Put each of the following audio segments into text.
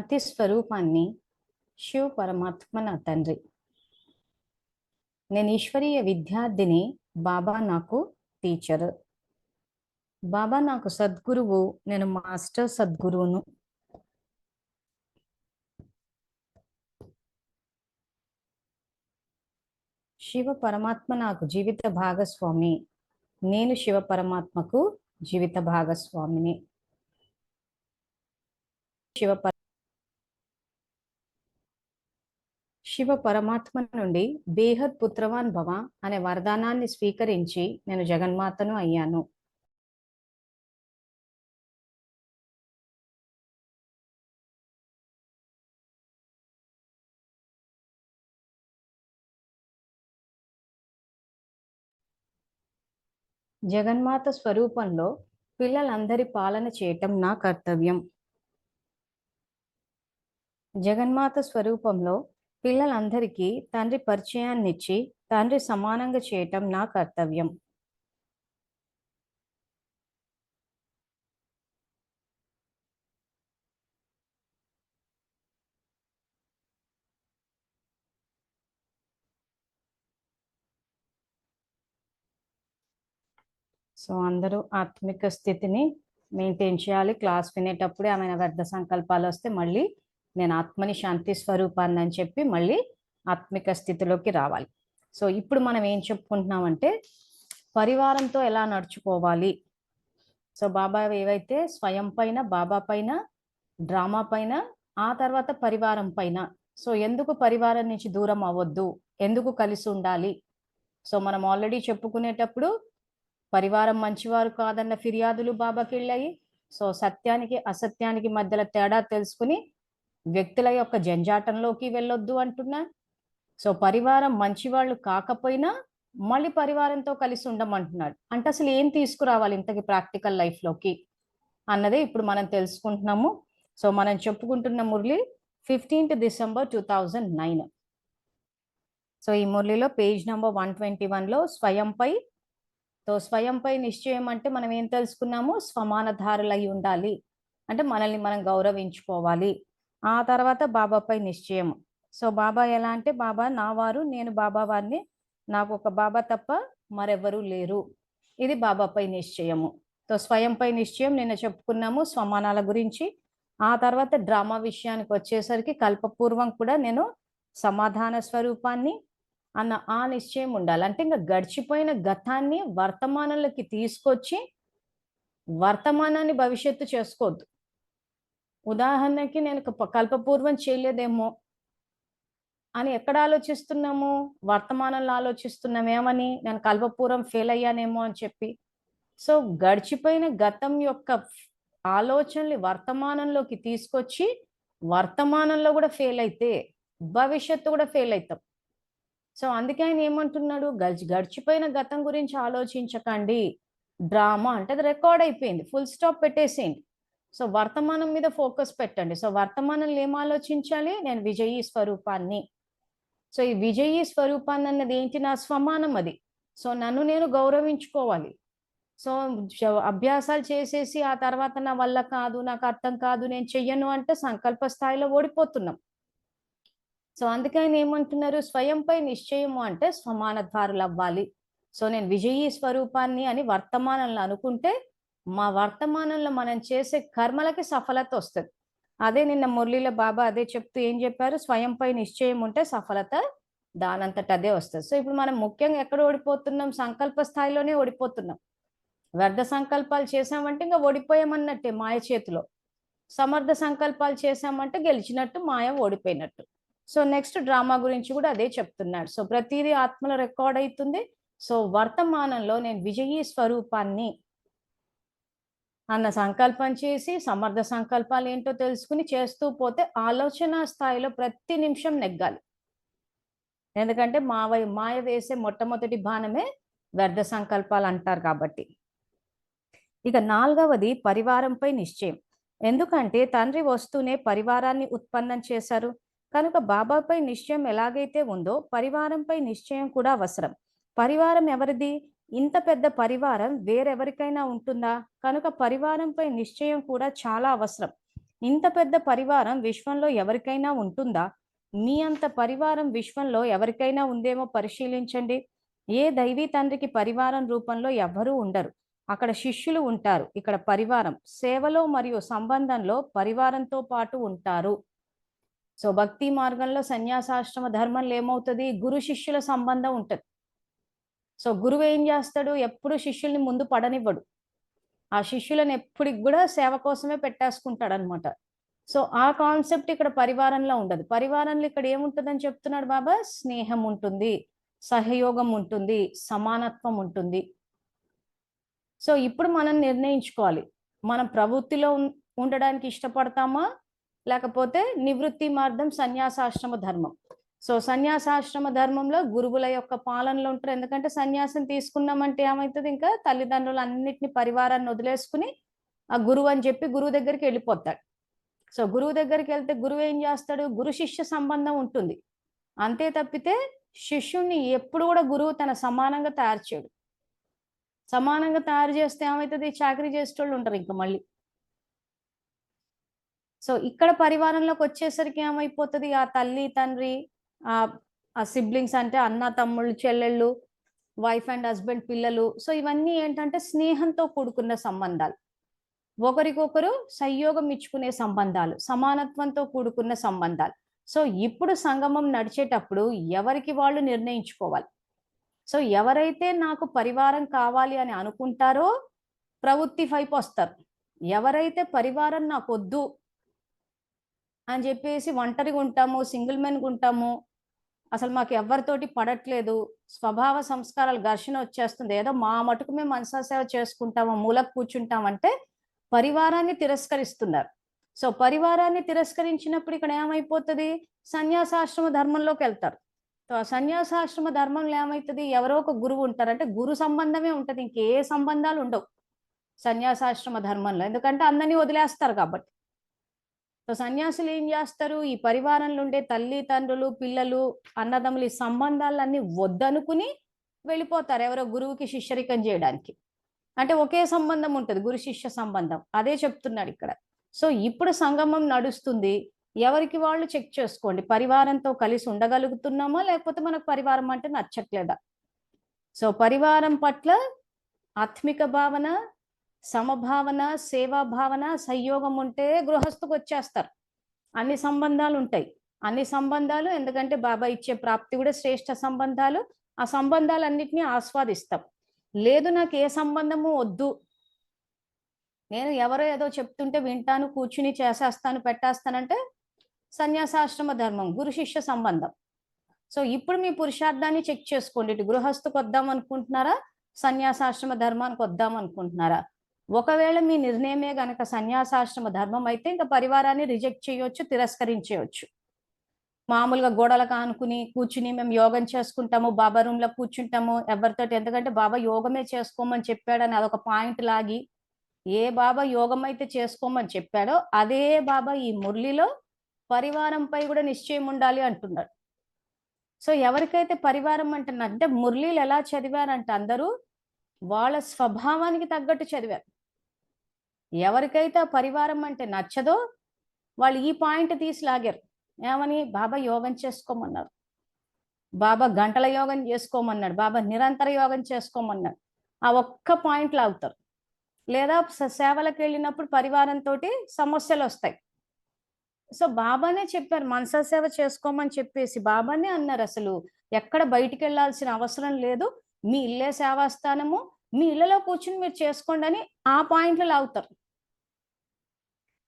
శాంతి స్వరూపాన్ని శివ పరమాత్మ నా తండ్రి. నేను ఈశ్వరీయ విద్యార్థిని. బాబా నాకు టీచర్. బాబా నాకు సద్గురువు. నేను మాస్టర్ సద్గురువును. శివ పరమాత్మ నాకు జీవిత భాగస్వామి. నేను శివ పరమాత్మకు జీవిత భాగస్వామిని. శివ పరమాత్మ నుండి బేహద్ పుత్రవాన్ భవ అనే వరదానాన్ని స్వీకరించి నేను జగన్మాతను అయ్యాను. జగన్మాత స్వరూపంలో పిల్లలందరి పాలన చేయటం నా కర్తవ్యం. జగన్మాత స్వరూపంలో పిల్లలందరికీ తండ్రి పరిచయాన్నిచ్చి తండ్రి సమానంగా చేయటం నా కర్తవ్యం. సో అందరూ ఆత్మిక స్థితిని మెయింటైన్ చేయాలి. క్లాస్ వినేటప్పుడే ఏమైనా వ్యర్థ సంకల్పాలు వస్తే మళ్ళీ నేను ఆత్మని శాంతి స్వరూపాన్ని అని చెప్పి మళ్ళీ ఆత్మిక స్థితిలోకి రావాలి. సో ఇప్పుడు మనం ఏం చెప్పుకుంటున్నామంటే పరివారంతో ఎలా నడుచుకోవాలి. సో బాబా ఏవైతే స్వయం పైన, బాబా పైన, డ్రామా పైన, ఆ తర్వాత పరివారం పైన. సో ఎందుకు పరివారం నుంచి దూరం అవ్వద్దు, ఎందుకు కలిసి ఉండాలి. సో మనం ఆల్రెడీ చెప్పుకునేటప్పుడు పరివారం మంచివారు కాదన్న ఫిర్యాదులు బాబాకి వెళ్ళాయి. సో సత్యానికి అసత్యానికి మధ్యలో తేడా తెలుసుకుని వ్యక్తుల యొక్క జంజాటంలోకి వెళ్ళొద్దు అంటున్నా. సో పరివారం మంచివాళ్ళు కాకపోయినా మళ్ళీ పరివారంతో కలిసి ఉండమంటున్నాడు. అంటే అసలు ఏం తీసుకురావాలి ఇంతకి ప్రాక్టికల్ లైఫ్లోకి అన్నదే ఇప్పుడు మనం తెలుసుకుంటున్నాము. సో మనం చెప్పుకుంటున్న మురళి 15th December 2009. సో ఈ మురళిలో పేజ్ నెంబర్ 121లో స్వయంపై. సో స్వయంపై నిశ్చయం అంటే మనం ఏం తెలుసుకున్నాము, స్వమానధారులై ఉండాలి అంటే మనల్ని మనం గౌరవించుకోవాలి. ఆ తర్వాత బాబాపై నిశ్చయం. సో బాబా ఎలా అంటే బాబా నా వారు, నేను బాబా వారిని, నాకు ఒక బాబా తప్ప మరెవరూ లేరు. ఇది బాబాపై నిశ్చయము. సో స్వయంపై నిశ్చయం నిన్న చెప్పుకున్నాము స్వమానాల గురించి. ఆ తర్వాత డ్రామా విషయానికి వచ్చేసరికి కల్పపూర్వం కూడా నేను సమాధాన స్వరూపాన్ని అన్న ఆ నిశ్చయం ఉండాలి. అంటే ఇంకా గడిచిపోయిన గతాన్ని వర్తమానంలోకి తీసుకొచ్చి వర్తమానాన్ని భవిష్యత్తు చేసుకోవద్దు. ఉదాహరణకి నేను కల్పపూర్వం చేయలేదేమో అని ఎక్కడ ఆలోచిస్తున్నాము, వర్తమానంలో ఆలోచిస్తున్నాం. ఏమని, నేను కల్పపూర్వం ఫెయిల్ అయ్యానేమో అని చెప్పి. సో గడిచిపోయిన గతం యొక్క ఆలోచనలు వర్తమానంలోకి తీసుకొచ్చి వర్తమానంలో కూడా ఫెయిల్ అయితే భవిష్యత్తు కూడా ఫెయిల్ అవుతాం. సో అందుకే ఆయన ఏమంటున్నాడు, గడిచిపోయిన గతం గురించి ఆలోచించకండి. డ్రామా అంటే అది రికార్డ్ అయిపోయింది, ఫుల్ స్టాప్ పెట్టేసేయండి. సో వర్తమానం మీద ఫోకస్ పెట్టండి. సో వర్తమానంలో ఏం ఆలోచించాలి, నేను విజయీ స్వరూపాన్ని. సో ఈ విజయీ స్వరూపాన్ని అన్నది ఏంటి, నా స్వమానం అది. సో నన్ను నేను గౌరవించుకోవాలి. సో అభ్యాసాలు చేసేసి ఆ తర్వాత నా వల్ల కాదు, నాకు అర్థం కాదు, నేను చెయ్యను అంటే సంకల్ప స్థాయిలో ఓడిపోతున్నాం. సో అందుకే ఆయన ఏమంటున్నారు, స్వయంపై నిశ్చయము అంటే స్వమానధారులు అవ్వాలి. సో నేను విజయీ స్వరూపాన్ని అని వర్తమానంలో అనుకుంటే మా వర్తమానంలో మనం చేసే కర్మలకి సఫలత వస్తుంది. అదే నిన్న మురళిలో బాబా అదే చెప్తూ ఏం చెప్పారు, స్వయంపై నిశ్చయం ఉంటే సఫలత దానంతట అదే వస్తుంది. సో ఇప్పుడు మనం ముఖ్యంగా ఎక్కడ ఓడిపోతున్నాం, సంకల్ప స్థాయిలోనే ఓడిపోతున్నాం. వ్యర్థ సంకల్పాలు చేసామంటే ఇంకా ఓడిపోయామన్నట్టే మాయ చేతిలో. సమర్థ సంకల్పాలు చేసామంటే గెలిచినట్టు, మాయ ఓడిపోయినట్టు. సో నెక్స్ట్ డ్రామా గురించి కూడా అదే చెప్తున్నాడు. సో ప్రతిదీ ఆత్మలో రికార్డ్ అవుతుంది. సో వర్తమానంలో నేను విజయీ స్వరూపాన్ని అన్న సంకల్పం చేసి సమర్థ సంకల్పాలు ఏంటో తెలుసుకుని చేస్తూ పోతే ఆలోచన స్థాయిలో ప్రతి నిమిషం నెగ్గాలి. ఎందుకంటే మాయ వేసే మొట్టమొదటి బాణమే వ్యర్థ సంకల్పాలు అంటారు కాబట్టి. ఇక 4వది పరివారంపై నిశ్చయం. ఎందుకంటే తండ్రి వస్తూనే పరివారాన్ని ఉత్పన్నం చేశారు కనుక బాబాపై నిశ్చయం ఎలాగైతే ఉందో పరివారంపై నిశ్చయం కూడా అవసరం. పరివారం ఎవరిది, ఇంత పెద్ద పరివారం వేరెవరికైనా ఉంటుందా, కనుక పరివారంపై నిశ్చయం కూడా చాలా అవసరం. ఇంత పెద్ద పరివారం విశ్వంలో ఎవరికైనా ఉంటుందా? మీ అంత పరివారం విశ్వంలో ఎవరికైనా ఉందేమో పరిశీలించండి. ఏ దైవీ తండ్రికి పరివారం రూపంలో ఎవ్వరూ ఉండరు. అక్కడ శిష్యులు ఉంటారు, ఇక్కడ పరివారం సేవలో మరియు సంబంధంలో పరివారంతో పాటు ఉంటారు. సో భక్తి మార్గంలో సన్యాసాశ్రమ ధర్మంలో ఏమవుతుంది? గురు శిష్యుల సంబంధం ఉంటుంది. సో గురువు ఏం చేస్తాడు? ఎప్పుడు శిష్యుల్ని ముందు పడనివ్వడు. ఆ శిష్యులను ఎప్పటికి కూడా సేవ కోసమే పెట్టేసుకుంటాడు అనమాట. సో ఆ కాన్సెప్ట్ ఇక్కడ పరివారంలో ఉండదు. పరివారంలో ఇక్కడ ఏముంటుందని చెప్తున్నాడు బాబా? స్నేహం ఉంటుంది, సహయోగం ఉంటుంది, సమానత్వం ఉంటుంది. సో ఇప్పుడు మనం నిర్ణయించుకోవాలి, మనం ప్రవృత్తిలో ఉండడానికి ఇష్టపడతామా, లేకపోతే నివృత్తి మార్గం సన్యాసాశ్రమ ధర్మం. సో సన్యాసాశ్రమ ధర్మంలో గురువుల యొక్క పాలనలో ఉంటారు. ఎందుకంటే సన్యాసం తీసుకున్నామంటే ఏమవుతుంది? ఇంకా తల్లిదండ్రులు అన్నిటిని పరివారాన్ని వదిలేసుకుని ఆ గురువు అని చెప్పి గురువు దగ్గరికి వెళ్ళిపోతాడు. సో గురువు దగ్గరికి వెళ్తే గురువు ఏం చేస్తాడు? గురు శిష్య సంబంధం ఉంటుంది. అంతే తప్పితే శిష్యుణ్ణి ఎప్పుడు కూడా గురువు తన సమానంగా తయారు చేయడు. సమానంగా తయారు చేస్తే ఏమవుతుంది? చాకరీ చేసేటోళ్ళు ఉంటారు ఇంకా మళ్ళీ. సో ఇక్కడ పరివారంలోకి వచ్చేసరికి ఏమైపోతుంది? ఆ తల్లి తండ్రి, ఆ సిబ్లింగ్స్ అంటే అన్న తమ్ముళ్ళు చెల్లెళ్ళు, వైఫ్ అండ్ హస్బెండ్, పిల్లలు. సో ఇవన్నీ ఏంటంటే స్నేహంతో కూడుకున్న సంబంధాలు, ఒకరికొకరు సంయోగం ఇచ్చుకునే సంబంధాలు, సమానత్వంతో కూడుకున్న సంబంధాలు. సో ఇప్పుడు సంగమం నడిచేటప్పుడు ఎవరికి వాళ్ళు నిర్ణయించుకోవాలి. సో ఎవరైతే నాకు పరివారం కావాలి అని అనుకుంటారో ప్రవృత్తి వైపు వస్తారు. ఎవరైతే పరివారం నాకు వద్దు అని చెప్పేసి ఒంటరిగా ఉంటాము, సింగిల్ మెన్గా ఉంటాము, అసలు మాకు ఎవరితోటి పడట్లేదు, స్వభావ సంస్కారాలు ఘర్షణ వచ్చేస్తుంది, ఏదో మా మటుకు మేము మనసా సేవ చేసుకుంటాము, మూలకు కూర్చుంటామంటే పరివారాన్ని తిరస్కరిస్తున్నారు. సో పరివారాన్ని తిరస్కరించినప్పుడు ఇక్కడ ఏమైపోతుంది? సన్యాసాశ్రమ ధర్మంలోకి వెళ్తారు. సో ఆ సన్యాసాశ్రమ ధర్మంలో ఏమవుతుంది? ఎవరో ఒక గురువు ఉంటారు, అంటే గురు సంబంధమే ఉంటుంది, ఇంకే సంబంధాలు ఉండవు సన్యాసాశ్రమ ధర్మంలో, ఎందుకంటే అందరినీ వదిలేస్తారు కాబట్టి. సో సన్యాసులు ఏం చేస్తారు? ఈ పరివారంలో ఉండే తల్లి తండ్రులు, పిల్లలు, అన్నదమ్ములు, ఈ సంబంధాలన్నీ వద్దనుకుని వెళ్ళిపోతారు ఎవరో గురువుకి శిష్యరికం చేయడానికి. అంటే ఒకే సంబంధం ఉంటుంది, గురు శిష్య సంబంధం. అదే చెప్తున్నాడు ఇక్కడ. సో ఇప్పుడు సంగమం నడుస్తుంది, ఎవరికి వాళ్ళు చెక్ చేసుకోండి, పరివారంతో కలిసి ఉండగలుగుతున్నామా, లేకపోతే మనకు పరివారం అంటే నచ్చట్లేదా. సో పరివారం పట్ల ఆత్మిక భావన, సమభావన, సేవా భావన, సంయోగం ఉంటే గృహస్థుకు వచ్చేస్తారు. అన్ని సంబంధాలు ఉంటాయి, అన్ని సంబంధాలు, ఎందుకంటే బాబా ఇచ్చే ప్రాప్తి కూడా శ్రేష్ఠ సంబంధాలు. ఆ సంబంధాలన్నిటినీ ఆస్వాదిస్తాం. లేదు నాకు ఏ సంబంధము వద్దు, నేను ఎవరో ఏదో చెప్తుంటే వింటాను, కూర్చుని చేసేస్తాను, పెట్టేస్తానంటే సన్యాసాశ్రమ ధర్మం, గురు శిష్య సంబంధం. సో ఇప్పుడు మీ పురుషార్థాన్ని చెక్ చేసుకోండి, ఇటు గృహస్థుకు వద్దాం అనుకుంటున్నారా, సన్యాసాశ్రమ ధర్మానికి వద్దాం అనుకుంటున్నారా. ఒకవేళ మీ నిర్ణయమే గనక సన్యాసాశ్రమ ధర్మం అయితే ఇంకా పరివారాన్ని రిజెక్ట్ చేయొచ్చు, తిరస్కరించేయచ్చు. మామూలుగా గోడలకు ఆనుకుని కూర్చుని మేము యోగం చేసుకుంటాము, బాబా రూమ్ లో కూర్చుంటాము ఎవరితోటి, ఎందుకంటే బాబా యోగమే చేసుకోమని చెప్పాడని అదొక పాయింట్ లాగి, ఏ బాబా యోగం అయితే చేసుకోమని చెప్పాడో అదే బాబా ఈ మురళిలో పరివారంపై కూడా నిశ్చయం ఉండాలి అంటున్నాడు. సో ఎవరికైతే పరివారం అంటే మురళీలు ఎలా చదివారంటే అందరూ వాళ్ళ స్వభావానికి తగ్గట్టు చదివారు. ఎవరికైతే ఆ పరివారం అంటే నచ్చదో వాళ్ళు ఈ పాయింట్ తీసి లాగారు. ఏమని? బాబా యోగం చేసుకోమన్నారు, బాబా గంటల యోగం చేసుకోమన్నాడు, బాబా నిరంతర యోగం చేసుకోమన్నాడు. ఆ ఒక్క పాయింట్ లాగుతారు. లేదా సేవలకు వెళ్ళినప్పుడు పరివారంతో సమస్యలు వస్తాయి. సో బాబానే చెప్పారు మనసా సేవ చేసుకోమని చెప్పేసి, బాబానే అన్నారు అసలు ఎక్కడ బయటికి వెళ్ళాల్సిన అవసరం లేదు, మీ ఇల్లే సేవాస్థానము, మీ ఇళ్లలో కూర్చుని మీరు చేసుకోండి అని ఆ పాయింట్లు లాగుతారు.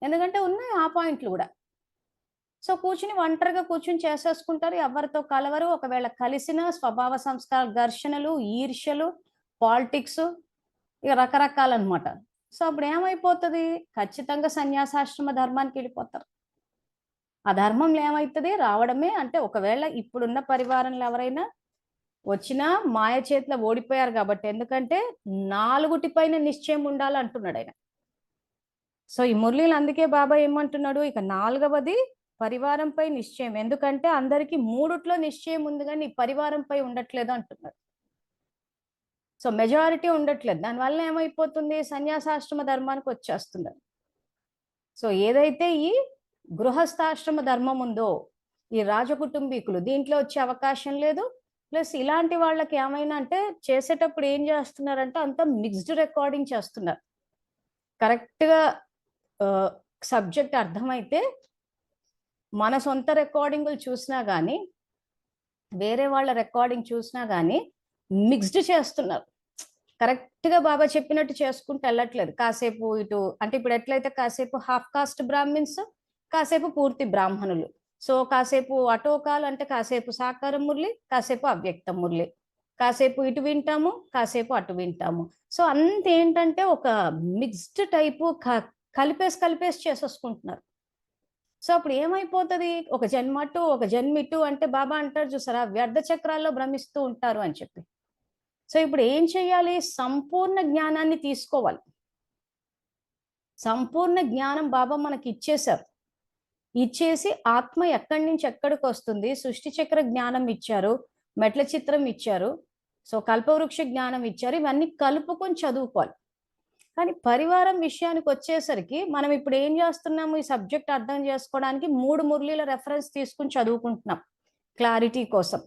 ఎందుకంటే ఉన్నాయి ఆ పాయింట్లు కూడా. సో కూర్చుని ఒంటరిగా కూర్చుని చేసేసుకుంటారు, ఎవరితో కలవరు. ఒకవేళ కలిసిన స్వభావ సంస్కార ఘర్షణలు, ఈర్ష్యలు, పాలిటిక్స్, ఇక రకరకాలన్నమాట. సో అప్పుడు ఏమైపోతుంది? ఖచ్చితంగా సన్యాసాశ్రమ ధర్మానికి వెళ్ళిపోతారు. ఆ ధర్మంలో ఏమవుతుంది? రావడమే అంటే ఒకవేళ ఇప్పుడున్న పరివారంలో ఎవరైనా వచ్చినా మాయ చేతిలో ఓడిపోయారు కాబట్టి, ఎందుకంటే 4 పైన నిశ్చయం ఉండాలంటున్నాడు ఆయన. సో ఈ మురళీలు అందుకే బాబా ఏమంటున్నాడు, ఇక 4వది పరివారంపై నిశ్చయం, ఎందుకంటే అందరికి 3లో నిశ్చయం ఉంది కానీ పరివారంపై ఉండట్లేదు అంటున్నాడు. సో మెజారిటీ ఉండట్లేదు, దానివల్ల ఏమైపోతుంది? సన్యాసాశ్రమ ధర్మానికి వచ్చేస్తున్నారు. సో ఏదైతే ఈ గృహస్థాశ్రమ ధర్మం ఉందో, ఈ రాజకుటుంబీకులు దీంట్లో వచ్చే అవకాశం లేదు. ప్లస్ ఇలాంటి వాళ్ళకి ఏమైనా అంటే చేసేటప్పుడు ఏం చేస్తున్నారంటే అంత మిక్స్డ్ రికార్డింగ్ చేస్తున్నారు. కరెక్ట్గా సబ్జెక్ట్ అర్థమైతే మన సొంత రికార్డింగులు చూసినా కానీ వేరే వాళ్ళ రికార్డింగ్ చూసినా కానీ మిక్స్డ్ చేస్తున్నారు. కరెక్ట్గా బాబా చెప్పినట్టు చేసుకుంటూ వెళ్ళట్లేదు. కాసేపు ఇటు అంటే ఇప్పుడు ఎట్లయితే కాసేపు హాఫ్ కాస్ట్ బ్రాహ్మిన్స్, కాసేపు పూర్తి బ్రాహ్మణులు. సో కాసేపు అటోకాలు అంటే కాసేపు సాకార మురళి, కాసేపు అవ్యక్త మురళి, కాసేపు ఇటు వింటాము, కాసేపు అటు వింటాము. సో అంత ఏంటంటే ఒక మిక్స్డ్ టైపు కలిపేసి చేసేసుకుంటున్నారు. సో అప్పుడు ఏమైపోతుంది, ఒక జన్మ అటు ఒక జన్మిటు అంటే బాబా అంటారు చూసారా, వ్యర్థ చక్రాల్లో భ్రమిస్తూ ఉంటారు అని చెప్పి. సో ఇప్పుడు ఏం చేయాలి, సంపూర్ణ జ్ఞానాన్ని తీసుకోవాలి. సంపూర్ణ జ్ఞానం బాబా మనకి ఇచ్చేశారు. ఇచ్చేసి ఆత్మ ఎక్కడి నుంచి ఎక్కడికి వస్తుంది, సృష్టి చక్ర జ్ఞానం ఇచ్చారు, మెట్ల చిత్రం ఇచ్చారు, సో కల్పవృక్ష జ్ఞానం ఇచ్చారు. ఇవన్నీ కలుపుకొని చదువుకోవాలి. కానీ పరివారం విషయానికి వచ్చేసరికి మనం ఇప్పుడు ఏం చేస్తున్నాము, ఈ సబ్జెక్ట్ అర్థం చేసుకోవడానికి 3 మురళీల రెఫరెన్స్ తీసుకుని చదువుకుంటున్నాం క్లారిటీ కోసం.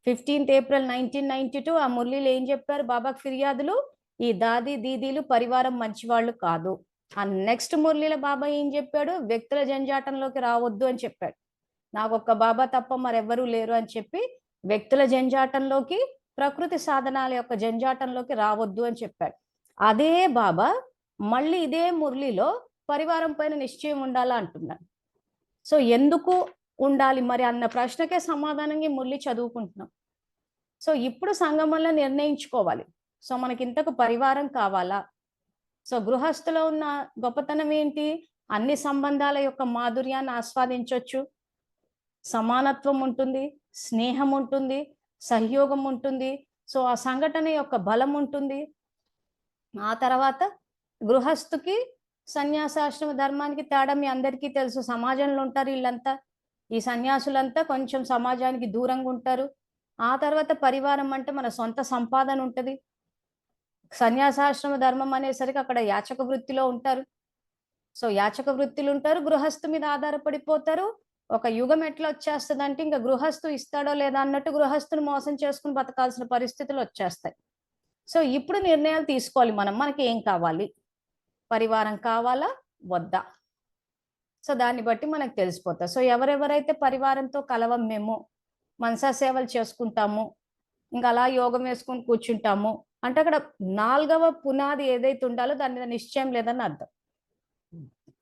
15th April 1992 ఆ మురళీలు ఏం చెప్పారు, బాబాకు ఫిర్యాదులు, ఈ దాది దీదీలు పరివారం మంచివాళ్ళు కాదు. ఆ నెక్స్ట్ మురళీల బాబా ఏం చెప్పాడు, వ్యక్తుల జంజాటంలోకి రావద్దు అని చెప్పాడు. నాకు ఒక్క బాబా తప్ప మరెవ్వరూ లేరు అని చెప్పి వ్యక్తుల జంజాటంలోకి, ప్రకృతి సాధనాల యొక్క జంజాటంలోకి రావద్దు అని చెప్పాడు. అదే బాబా మళ్ళీ ఇదే మురళిలో పరివారం పైన నిశ్చయం ఉండాలా అంటున్నాడు. సో ఎందుకు ఉండాలి మరి అన్న ప్రశ్నకే సమాధానంగా మురళి చదువుకుంటున్నాం. సో ఇప్పుడు సంగమంలో నిర్ణయించుకోవాలి, సో మనకి ఇంతకు పరివారం కావాలా. సో గృహస్థులో ఉన్న గొప్పతనం ఏంటి, అన్ని సంబంధాల యొక్క మాధుర్యాన్ని ఆస్వాదించవచ్చు, సమానత్వం ఉంటుంది, స్నేహం ఉంటుంది, సహయోగం ఉంటుంది, సో ఆ సంఘటన యొక్క బలం ఉంటుంది. ఆ తర్వాత గృహస్థుకి సన్యాసాశ్రమ ధర్మానికి తేడా మీ అందరికీ తెలుసు. సమాజంలో ఉంటారు వీళ్ళంతా, ఈ సన్యాసులంతా కొంచెం సమాజానికి దూరంగా ఉంటారు. ఆ తర్వాత పరివారం అంటే మన సొంత సంపాదన ఉంటుంది. సన్యాసాశ్రమ ధర్మం అనేసరికి అక్కడ యాచక వృత్తిలో ఉంటారు. సో యాచక వృత్తిలు ఉంటారు, గృహస్థు మీద ఆధారపడిపోతారు. ఒక యుగం ఎట్లా వచ్చేస్తుంది అంటే ఇంకా గృహస్థు ఇస్తాడో లేదా అన్నట్టు గృహస్థుని మోసం చేసుకుని బతకాల్సిన పరిస్థితులు వచ్చేస్తాయి. సో ఇప్పుడు నిర్ణయాలు తీసుకోవాలి మనం, మనకి ఏం కావాలి, పరివారం కావాలా వద్దా. సో దాన్ని బట్టి మనకు తెలిసిపోతుంది. సో ఎవరెవరైతే పరివారంతో కలవం, మేము మనసా సేవలు చేసుకుంటాము, ఇంకా అలా యోగం వేసుకుని కూర్చుంటాము అంటే అక్కడ 4వ పునాది ఏదైతే ఉండాలో దాని మీద నిశ్చయం లేదని అర్థం.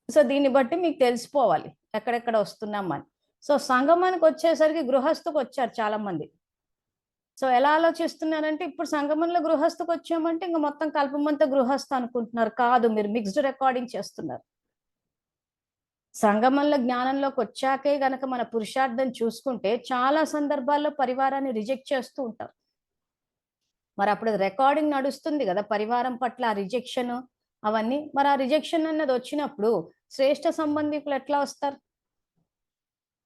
సో దీన్ని బట్టి మీకు తెలిసిపోవాలి ఎక్కడెక్కడ వస్తున్నామని. సో సంగమానికి వచ్చేసరికి గృహస్థుకు వచ్చారు చాలా మంది. సో ఎలా ఆలోచిస్తున్నారంటే ఇప్పుడు సంగమంలో గృహస్థుకు వచ్చామంటే ఇంకా మొత్తం కల్పమంతా గృహస్థ అనుకుంటున్నారు. కాదు, మీరు మిక్స్డ్ రికార్డింగ్ చేస్తున్నారు. సంగమంలో జ్ఞానంలోకి వచ్చాకే గనక మన పురుషార్థం చూసుకుంటే చాలా సందర్భాల్లో పరివారాన్ని రిజెక్ట్ చేస్తూ ఉంటారు. మరి అప్పుడు రికార్డింగ్ నడుస్తుంది కదా పరివారం పట్ల, ఆ రిజెక్షన్ అవన్నీ. మరి ఆ రిజెక్షన్ అన్నది వచ్చినప్పుడు శ్రేష్ఠ సంబంధికులు ఎట్లా వస్తారు.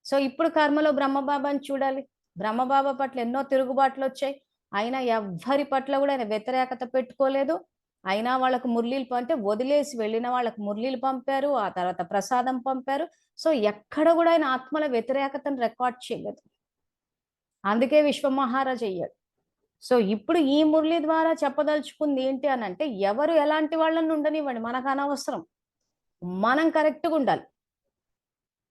సో ఇప్పుడు కర్మలో బ్రహ్మబాబాని చూడాలి. బ్రహ్మబాబా పట్ల ఎన్నో తిరుగుబాట్లు వచ్చాయి, అయినా ఎవ్వరి పట్ల కూడా ఆయన వ్యతిరేకత పెట్టుకోలేదు. అయినా వాళ్ళకు మురళీలు అంటే వదిలేసి వెళ్ళిన వాళ్ళకు మురళీలు పంపారు, ఆ తర్వాత ప్రసాదం పంపారు. సో ఎక్కడ కూడా ఆయన ఆత్మల వ్యతిరేకతను రికార్డ్ చేయలేదు. అందుకే విశ్వమహారాజ్ అయ్యాడు. సో ఇప్పుడు ఈ మురళి ద్వారా చెప్పదలుచుకుంది ఏంటి అని అంటే, ఎవరు ఎలాంటి వాళ్ళని ఉండనివ్వండి, మనకు అనవసరం, మనం కరెక్ట్గా ఉండాలి.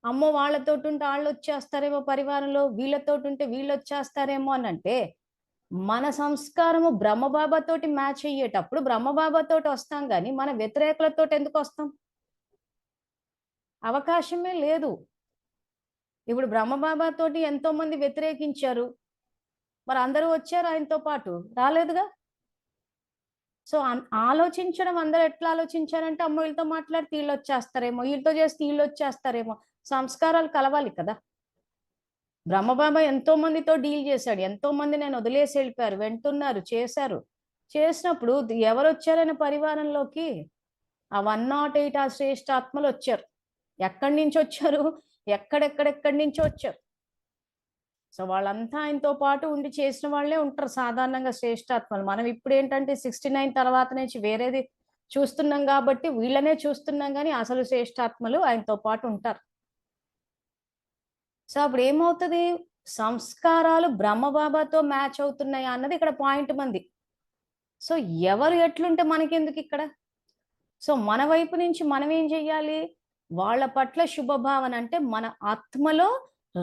అమ్మో వాళ్ళతోటి ఉంటే వాళ్ళు వచ్చేస్తారేమో పరివారంలో, వీళ్ళతోటి ఉంటే వీళ్ళు వచ్చేస్తారేమో అని అంటే, మన సంస్కారము బ్రహ్మబాబాతోటి మ్యాచ్ అయ్యేటప్పుడు బ్రహ్మబాబాతోటి వస్తాం, కానీ మన వ్యతిరేకులతో ఎందుకు వస్తాం, అవకాశమే లేదు. ఇప్పుడు బ్రహ్మబాబాతోటి ఎంతో మంది వ్యతిరేకించారు, మరి అందరూ వచ్చారు ఆయనతో పాటు, రాలేదుగా. సో ఆలోచించడం అందరూ ఎట్లా ఆలోచించారంటే, అమ్మ వీళ్ళతో మాట్లాడితే వీళ్ళు వచ్చేస్తారేమో, వీళ్ళతో చేస్తే వీళ్ళు వచ్చేస్తారేమో. సంస్కారాలు కలవాలి కదా. బ్రహ్మబాబా ఎంతో మందితో డీల్ చేశాడు, ఎంతో మంది నేను వదిలేసి వెళ్ళిపోయారు, వెంటున్నారు, చేశారు. చేసినప్పుడు ఎవరు వచ్చారనే పరివారంలోకి, ఆ 108 ఆ శ్రేష్ఠాత్మలు వచ్చారు. ఎక్కడి నుంచి వచ్చారు, ఎక్కడెక్కడెక్కడి నుంచో వచ్చారు. సో వాళ్ళంతా ఆయనతో పాటు ఉండి చేసిన వాళ్ళే ఉంటారు సాధారణంగా శ్రేష్ఠాత్మలు. మనం ఇప్పుడు ఏంటంటే 69 తర్వాత నుంచి వేరేది చూస్తున్నాం కాబట్టి వీళ్ళనే చూస్తున్నాం కానీ అసలు శ్రేష్ఠాత్మలు ఆయనతో పాటు ఉంటారు. సో అప్పుడు ఏమవుతుంది, సంస్కారాలు బ్రహ్మబాబాతో మ్యాచ్ అవుతున్నాయా అన్నది ఇక్కడ పాయింట్ మంది. సో ఎవరు ఎట్లుంటే మనకెందుకు ఇక్కడ. సో మన వైపు నుంచి మనం ఏం చెయ్యాలి, వాళ్ళ పట్ల శుభభావన అంటే మన ఆత్మలో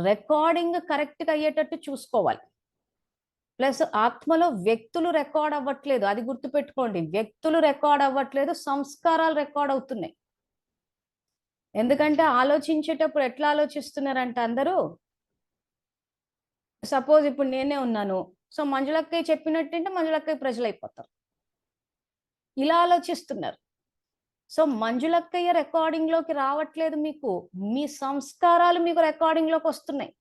రికార్డింగ్ కరెక్ట్గా అయ్యేటట్టు చూసుకోవాలి. ప్లస్ ఆత్మలో వ్యక్తులు రికార్డ్ అవ్వట్లేదు, అది గుర్తుపెట్టుకోండి. వ్యక్తులు రికార్డ్ అవ్వట్లేదు, సంస్కారాలు రికార్డ్ అవుతున్నాయి. ఎందుకంటే ఆలోచించేటప్పుడు ఎట్లా ఆలోచిస్తున్నారంటే అందరూ, సపోజ్ ఇప్పుడు నేనే ఉన్నాను, సో మంజులక్కయ్య చెప్పినట్టుంటే మంజులక్కయ్య ప్రజలు అయిపోతారు, ఇలా ఆలోచిస్తున్నారు. సో మంజులక్కయ్య రికార్డింగ్ లోకి రావట్లేదు, మీకు మీ సంస్కారాలు మీకు రికార్డింగ్ లోకి వస్తున్నాయి.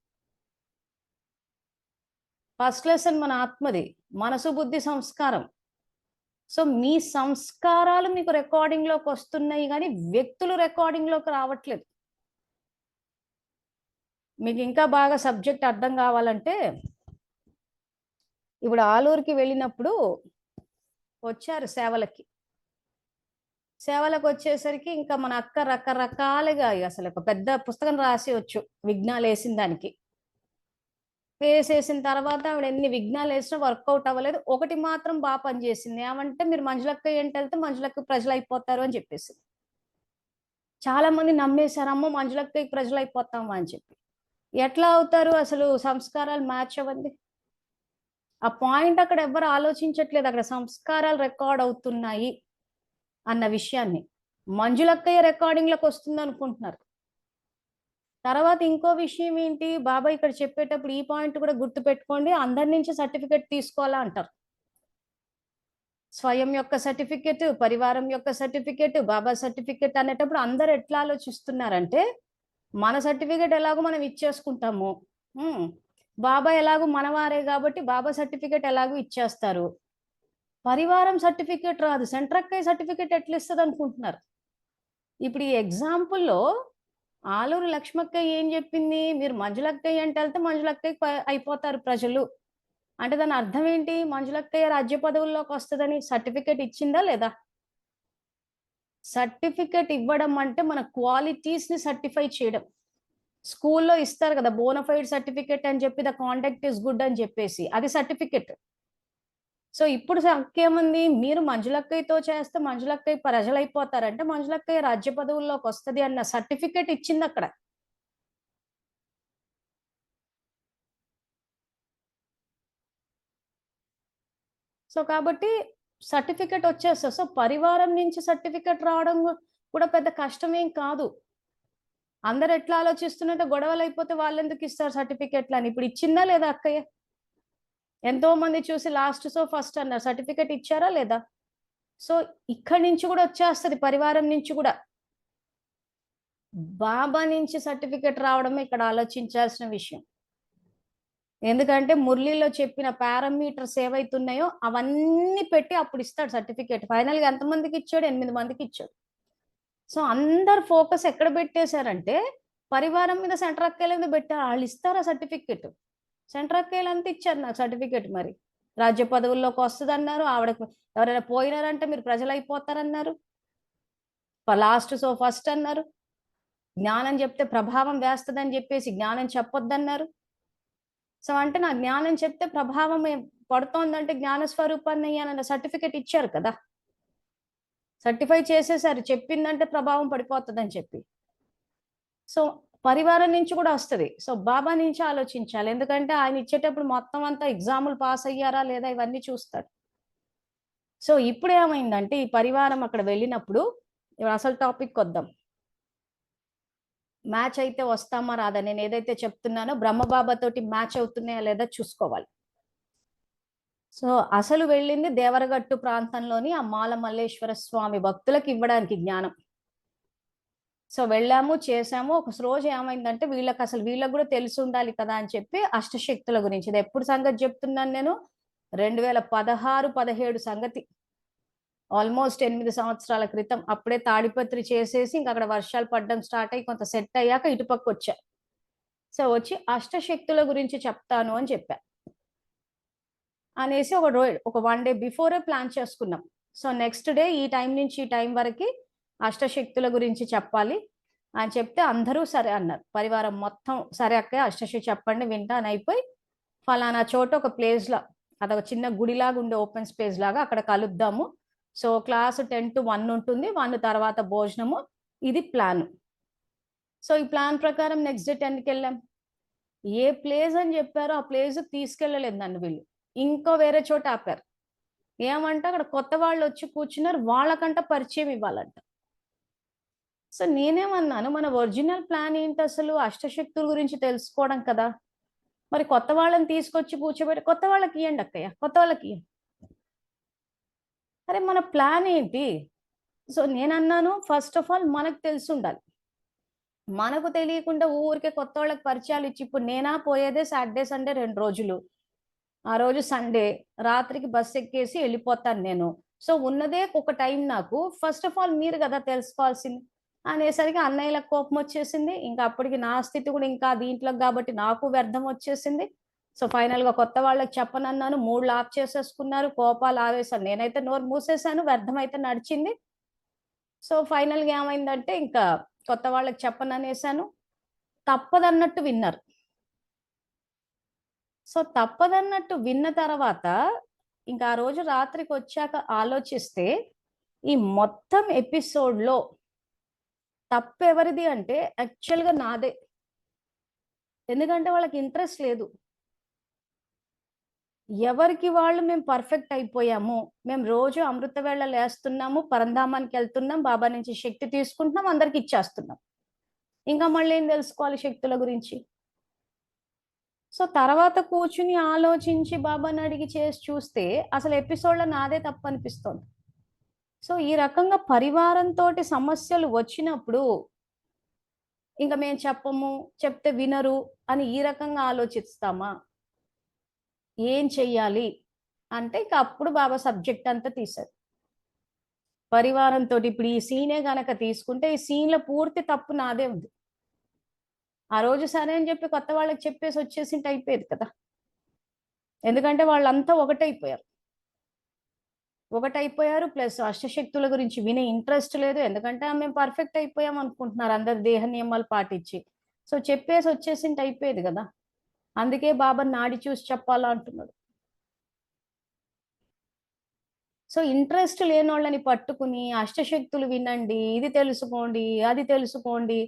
ఫస్ట్ లెసన్ మన ఆత్మది, మనసు బుద్ధి సంస్కారం. సో మీ సంస్కారాలు మీకు రికార్డింగ్ లోకి వస్తున్నాయి కానీ వ్యక్తులు రికార్డింగ్ లోకి రావట్లేదు. మీకు ఇంకా బాగా సబ్జెక్ట్ అర్థం కావాలంటే, ఇప్పుడు ఆలూరుకి వెళ్ళినప్పుడు వచ్చారు సేవలకి. సేవలకు వచ్చేసరికి ఇంకా మన అక్క రకరకాలుగా అసలు ఒక పెద్ద పుస్తకం రాసి వచ్చు విఘ్నాలు వేసిన దానికి. వేసేసిన తర్వాత ఆవిడ ఎన్ని విఘ్నాలు వేసినా వర్కౌట్ అవ్వలేదు. ఒకటి మాత్రం బాగా పనిచేసింది. ఏమంటే మీరు మంజులక్క ఏంటి వెళ్తే మంజులక్క ప్రజలు అయిపోతారు అని చెప్పేసి. చాలా మంది నమ్మేశారు, అమ్మో మంజులక్క ప్రజలు అయిపోతామా అని చెప్పి. ఎట్లా అవుతారు, అసలు సంస్కారాలు మ్యాచ్ అవ్వండి. ఆ పాయింట్ అక్కడ ఎవ్వరు ఆలోచించట్లేదు, అక్కడ సంస్కారాలు రికార్డ్ అవుతున్నాయి అన్న విషయాన్ని. మంజులక్కయ్య రికార్డింగ్లకు వస్తుంది అనుకుంటున్నారు. తర్వాత ఇంకో విషయం ఏంటి, బాబా ఇక్కడ చెప్పేటప్పుడు ఈ పాయింట్ కూడా గుర్తు పెట్టుకోండి, అందరి నుంచి సర్టిఫికెట్ తీసుకోవాలా అంటారు. స్వయం యొక్క సర్టిఫికెట్, పరివారం యొక్క సర్టిఫికెట్, బాబా సర్టిఫికెట్ అనేటప్పుడు అందరు ఎట్లా ఆలోచిస్తున్నారంటే, మన సర్టిఫికెట్ ఎలాగో మనం ఇచ్చేసుకుంటాము, బాబా ఎలాగో మనవారే కాబట్టి బాబా సర్టిఫికెట్ ఎలాగో ఇచ్చేస్తారు, పరివారం సర్టిఫికెట్ రాదు, సెంట్రక్కయ్య సర్టిఫికెట్ ఎట్లా ఇస్తుంది అనుకుంటున్నారు. ఇప్పుడు ఈ ఎగ్జాంపుల్లో ఆలూరు లక్ష్మక్కయ్య ఏం చెప్పింది, మీరు మంజులక్కయ్య అంటే వెళ్తే మంజులక్కయ్య అయిపోతారు ప్రజలు అంటే దాని అర్థం ఏంటి, మంజులక్కయ్య రాజ్య పదవుల్లోకి వస్తుందని సర్టిఫికెట్ ఇచ్చిందా లేదా. సర్టిఫికెట్ ఇవ్వడం అంటే మన క్వాలిటీస్ ని సర్టిఫై చేయడం. స్కూల్లో ఇస్తారు కదా బోనఫైడ్ సర్టిఫికెట్ అని చెప్పి, ద కాండక్ట్ ఇస్ గుడ్ అని చెప్పేసి, అది సర్టిఫికెట్. సో ఇప్పుడు ఏముంది, మీరు మంజులక్కయ్యతో చేస్తే మంజులక్కయ్య ప్రజలు అయిపోతారంటే మంజులక్కయ్య రాజ్య పదవుల్లోకి వస్తుంది అన్న సర్టిఫికెట్ ఇచ్చింది అక్కడ. సో కాబట్టి సర్టిఫికెట్ వచ్చేస్తా. సో పరివారం నుంచి సర్టిఫికెట్ రావడం కూడా పెద్ద కష్టమేం కాదు. అందరు ఎట్లా ఆలోచిస్తున్నట్టు, గొడవలు అయిపోతే వాళ్ళు ఎందుకు ఇస్తారు సర్టిఫికెట్లు అని. ఇప్పుడు ఇచ్చిందా లేదా అక్కయ్య, ఎంతో మంది చూసి లాస్ట్ సో ఫస్ట్ అన్నారు, సర్టిఫికెట్ ఇచ్చారా లేదా. సో ఇక్కడి నుంచి కూడా వచ్చేస్తుంది, పరివారం నుంచి కూడా. బాబా నుంచి సర్టిఫికెట్ రావడమే ఇక్కడ ఆలోచించాల్సిన విషయం. ఎందుకంటే మురళిలో చెప్పిన పారామీటర్స్ ఏవైతున్నాయో అవన్నీ పెట్టి అప్పుడు ఇస్తాడు సర్టిఫికేట్. ఫైనల్గా ఎంతమందికి ఇచ్చాడు, 8 మందికి ఇచ్చాడు. సో అందరు ఫోకస్ ఎక్కడ పెట్టేశారంటే పరివారం మీద, సెంటర్ అక్కయ్యల మీద పెట్టారు. వాళ్ళు ఇస్తారా సర్టిఫికెట్, సెంటర్ అక్కయ్యలు అంతా ఇచ్చారు నాకు సర్టిఫికెట్. మరి రాజ్య పదవుల్లోకి వస్తుంది అన్నారు, ఆవిడకు ఎవరైనా పోయినారంటే మీరు ప్రజలు అయిపోతారన్నారు, లాస్ట్ సో ఫస్ట్ అన్నారు, జ్ఞానం చెప్తే ప్రభావం వేస్తుందని చెప్పేసి జ్ఞానం చెప్పొద్దన్నారు. సో అంటే నా జ్ఞానం చెప్తే ప్రభావం పడుతోందంటే జ్ఞాన స్వరూపాన్ని అయ్యానన్న సర్టిఫికెట్ ఇచ్చారు కదా, సర్టిఫై చేసేసారు, చెప్పిందంటే ప్రభావం పడిపోతుందని చెప్పి. సో పరివారం నుంచి కూడా వస్తుంది. సో బాబా నుంచి ఆలోచించాలి, ఎందుకంటే ఆయన ఇచ్చేటప్పుడు మొత్తం అంతా ఎగ్జాములు పాస్ అయ్యారా లేదా ఇవన్నీ చూస్తాడు. సో ఇప్పుడు ఏమైందంటే ఈ పరివారం అక్కడ వెళ్ళినప్పుడు, అసలు టాపిక్ వద్దాం. మ్యాచ్ అయితే వస్తామా రాదా, నేను ఏదైతే చెప్తున్నానో బ్రహ్మబాబా తోటి మ్యాచ్ అవుతున్నాయా లేదా చూసుకోవాలి. సో అసలు వెళ్ళింది దేవరగట్టు ప్రాంతంలోని ఆ మాల మల్లేశ్వర స్వామి భక్తులకు ఇవ్వడానికి జ్ఞానం. సో వెళ్ళాము, చేసాము. ఒక రోజు ఏమైందంటే వీళ్ళకి అసలు వీళ్ళకి కూడా తెలిసి ఉండాలి కదా అని చెప్పి అష్టశక్తుల గురించి, ఇది ఎప్పుడు సంగతి చెప్తున్నాను నేను, 2016-17 సంగతి, ఆల్మోస్ట్ 8 సంవత్సరాల క్రితం. అప్పుడే తాడిపత్రి చేసేసి ఇంకా అక్కడ వర్షాలు పడడం స్టార్ట్ అయ్యి కొంత సెట్ అయ్యాక ఇటుపక్క వచ్చా. సో వచ్చి అష్టశక్తుల గురించి చెప్తాను అని చెప్పా అనేసి ఒక 1 డే బిఫోరే ప్లాన్ చేసుకున్నాం. సో నెక్స్ట్ డే ఈ టైం నుంచి ఈ టైం వరకు అష్టశక్తుల గురించి చెప్పాలి అని చెప్తే అందరూ సరే అన్నారు. పరివారం మొత్తం సరే అక్క అష్టశక్తి చెప్పండి వింటా అని అయిపోయి ఫలానా చోట ఒక ప్లేస్లో అదొక చిన్న గుడిలాగా ఉండే ఓపెన్ స్పేస్ లాగా అక్కడ కలుద్దాము. సో క్లాసు 10 to 1 ఉంటుంది, 1 తర్వాత భోజనము. ఇది ప్లాన్. సో ఈ ప్లాన్ ప్రకారం నెక్స్ట్ డే 10కి వెళ్ళాం. ఏ ప్లేస్ అని చెప్పారో ఆ ప్లేస్ తీసుకెళ్ళలేదు నన్ను వీళ్ళు, ఇంకో వేరే చోట ఆపారు. ఏమంటే అక్కడ కొత్త వాళ్ళు వచ్చి కూర్చున్నారు, వాళ్ళకంట పరిచయం ఇవ్వాలంట. సో నేనేమన్నాను, మన ఒరిజినల్ ప్లాన్ ఏంటి అసలు? అష్టశక్తుల గురించి తెలుసుకోవడం కదా. మరి కొత్త వాళ్ళని తీసుకొచ్చి కూర్చోబెట్టి కొత్త వాళ్ళకి ఇవ్వండి అక్కయ్య, కొత్త వాళ్ళకి ఇవ్వండి. అరే మన ప్లాన్ ఏంటి? సో నేనన్నాను, ఫస్ట్ ఆఫ్ ఆల్ మనకు తెలిసి ఉండాలి. మనకు తెలియకుండా ఊరికే కొత్త వాళ్ళకి పరిచయాలు ఇచ్చి, ఇప్పుడు నేనా పోయేదే సాటర్డే సండే 2 రోజులు, ఆ రోజు సండే రాత్రికి బస్ ఎక్కేసి వెళ్ళిపోతాను నేను. సో ఉన్నదే ఒక టైం నాకు, ఫస్ట్ ఆఫ్ ఆల్ మీరు కదా తెలుసుకోవాల్సింది అనేసరికి అన్నయ్యలకు కోపం వచ్చేసింది. ఇంకా అప్పటికి నా స్థితి కూడా ఇంకా దీంట్లో కాబట్టి నాకు వ్యర్థం వచ్చేసింది. సో ఫైనల్ గా కొత్త వాళ్ళకి చెప్పనన్నాను, 3 ఆఫ్ చేసేసుకున్నారు, కోపాలు ఆవేశాలు. నేనైతే నోరు మూసేశాను, వ్యర్థం అయితే నడిచింది. సో ఫైనల్ గా ఏమైందంటే ఇంకా కొత్త వాళ్ళకి చెప్పననేసాను, తప్పదన్నట్టు విన్నారు. సో తప్పదన్నట్టు విన్న తర్వాత ఇంకా ఆ రోజు రాత్రికి వచ్చాక ఆలోచిస్తే ఈ మొత్తం ఎపిసోడ్లో తప్పు ఎవరిది అంటే యాక్చువల్గా నాదే. ఎందుకంటే వాళ్ళకి ఇంట్రెస్ట్ లేదు. ఎవరికి వాళ్ళు మేము పర్ఫెక్ట్ అయిపోయాము, మేము రోజు అమృత వేళ లేస్తున్నాము, పరంధామానికి వెళ్తున్నాం, బాబా నుంచి శక్తి తీసుకుంటున్నాం, అందరికి ఇచ్చేస్తున్నాం. ఇంకా మళ్ళీ ఏం తెలుసుకోవాలి శక్తుల గురించి? సో తర్వాత కూర్చుని ఆలోచించి బాబాని అడిగి చేసి చూస్తే అసలు ఎపిసోడ్లో నాదే తప్పు అనిపిస్తోంది. సో ఈ రకంగా పరివారంతో సమస్యలు వచ్చినప్పుడు ఇంకా మేము చెప్పము, చెప్తే వినరు అని ఈ రకంగా ఆలోచిస్తామా? ఏం చెయ్యాలి అంటే ఇక అప్పుడు బాబా సబ్జెక్ట్ అంతా తీశారు. పరివారంతో ఇప్పుడు ఈ సీనే గనక తీసుకుంటే ఈ సీన్లో పూర్తి తప్పు నాదే ఉంది. ఆ రోజు సరే అని చెప్పి కొత్త వాళ్ళకి చెప్పేసి వచ్చేసింటే అయిపోయేది కదా. ఎందుకంటే వాళ్ళంతా ఒకటైపోయారు ప్లస్ అష్టశక్తుల గురించి వినే ఇంట్రెస్ట్ లేదు. ఎందుకంటే మేము పర్ఫెక్ట్ అయిపోయాం అనుకుంటున్నారు అందరు దేహ నియమాలు పాటించి. సో చెప్పేసి వచ్చేసింటే అయిపోయేది కదా. అందుకే బాబా నాడి చూసి చెప్పాలా అంటున్నాడు. సో ఇంట్రెస్ట్ లేని వాళ్ళని పట్టుకుని అష్టశక్తులు వినండి, ఇది తెలుసుకోండి, అది తెలుసుకోండి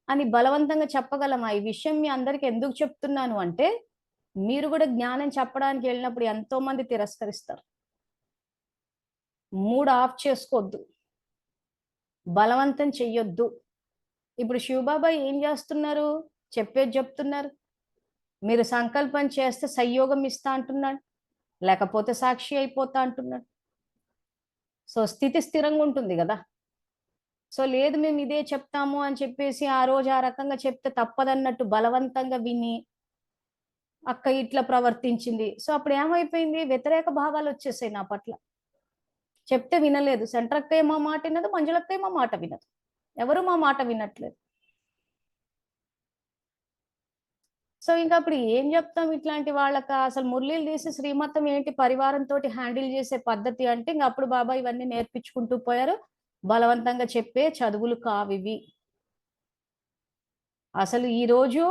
అని బలవంతంగా చెప్పగలమా? ఈ విషయం మీ అందరికి ఎందుకు చెప్తున్నాను అంటే మీరు కూడా జ్ఞానం చెప్పడానికి వెళ్ళినప్పుడు ఎంతో మంది తిరస్కరిస్తారు. మూడ్ ఆఫ్ చేసుకోవద్దు, బలవంతం చెయ్యొద్దు. ఇప్పుడు శివబాబా ఏం చేస్తున్నారు? చెప్పేది చెప్తున్నారు. మీరు సంకల్పం చేస్తే సంయోగం ఇస్తా అంటున్నాడు, లేకపోతే సాక్షి అయిపోతా అంటున్నాడు. సో స్థితి స్థిరంగా ఉంటుంది కదా. సో లేదు మేము ఇదే చెప్తాము అని చెప్పేసి ఆ రోజు ఆ రకంగా చెప్తే తప్పదన్నట్టు బలవంతంగా విని అక్క ఇట్లా ప్రవర్తించింది. సో అప్పుడు ఏమైపోయింది? వ్యతిరేక భావాలు వచ్చేసాయి నా పట్ల. చెప్తే వినలేదు, సెంట్రక్కయ్య మా మాట వినదు, మంజులక్కయ్య మా మాట వినదు, ఎవరు మా మాట వినట్లేదు. సో ఇంకా అప్పుడు ఏం చెప్తాం ఇట్లాంటి వాళ్ళక? అసలు మురళీలు తీసి శ్రీమతం ఏంటి పరివారంతో హ్యాండిల్ చేసే పద్ధతి అంటే ఇంకా అప్పుడు బాబా ఇవన్నీ నేర్పించుకుంటూ పోయారు. బలవంతంగా చెప్పే చదువులు కావివి. అసలు ఈ రోజు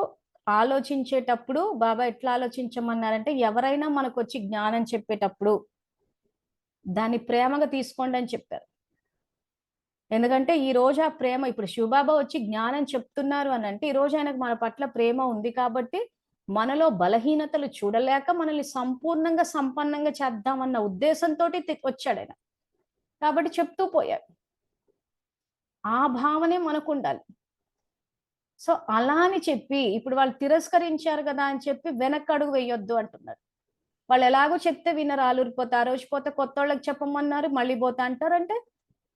ఆలోచించేటప్పుడు బాబా ఎట్లా ఆలోచించమన్నారంటే ఎవరైనా మనకు వచ్చి జ్ఞానం చెప్పేటప్పుడు దాన్ని ప్రేమగా తీసుకోండి అని చెప్పారు. ఎందుకంటే ఈ రోజు ఆ ప్రేమ, ఇప్పుడు శివబాబా వచ్చి జ్ఞానం చెప్తున్నారు అని అంటే ఈ రోజు ఆయనకు మన పట్ల ప్రేమ ఉంది కాబట్టి మనలో బలహీనతలు చూడలేక మనల్ని సంపూర్ణంగా సంపన్నంగా చేద్దామన్న ఉద్దేశంతో వచ్చాడు ఆయన. కాబట్టి చెప్తూ పోయాడు. ఆ భావనే మనకు ఉండాలి. సో అలా అని చెప్పి ఇప్పుడు వాళ్ళు తిరస్కరించారు కదా అని చెప్పి వెనక్కి అడుగు వేయొద్దు అంటున్నారు. వాళ్ళు ఎలాగో చెప్తే వినరు, ఆలూరిపోతే ఆ రోజు పోతే కొత్త వాళ్ళకి చెప్పమన్నారు మళ్ళీ పోతా అంటారంటే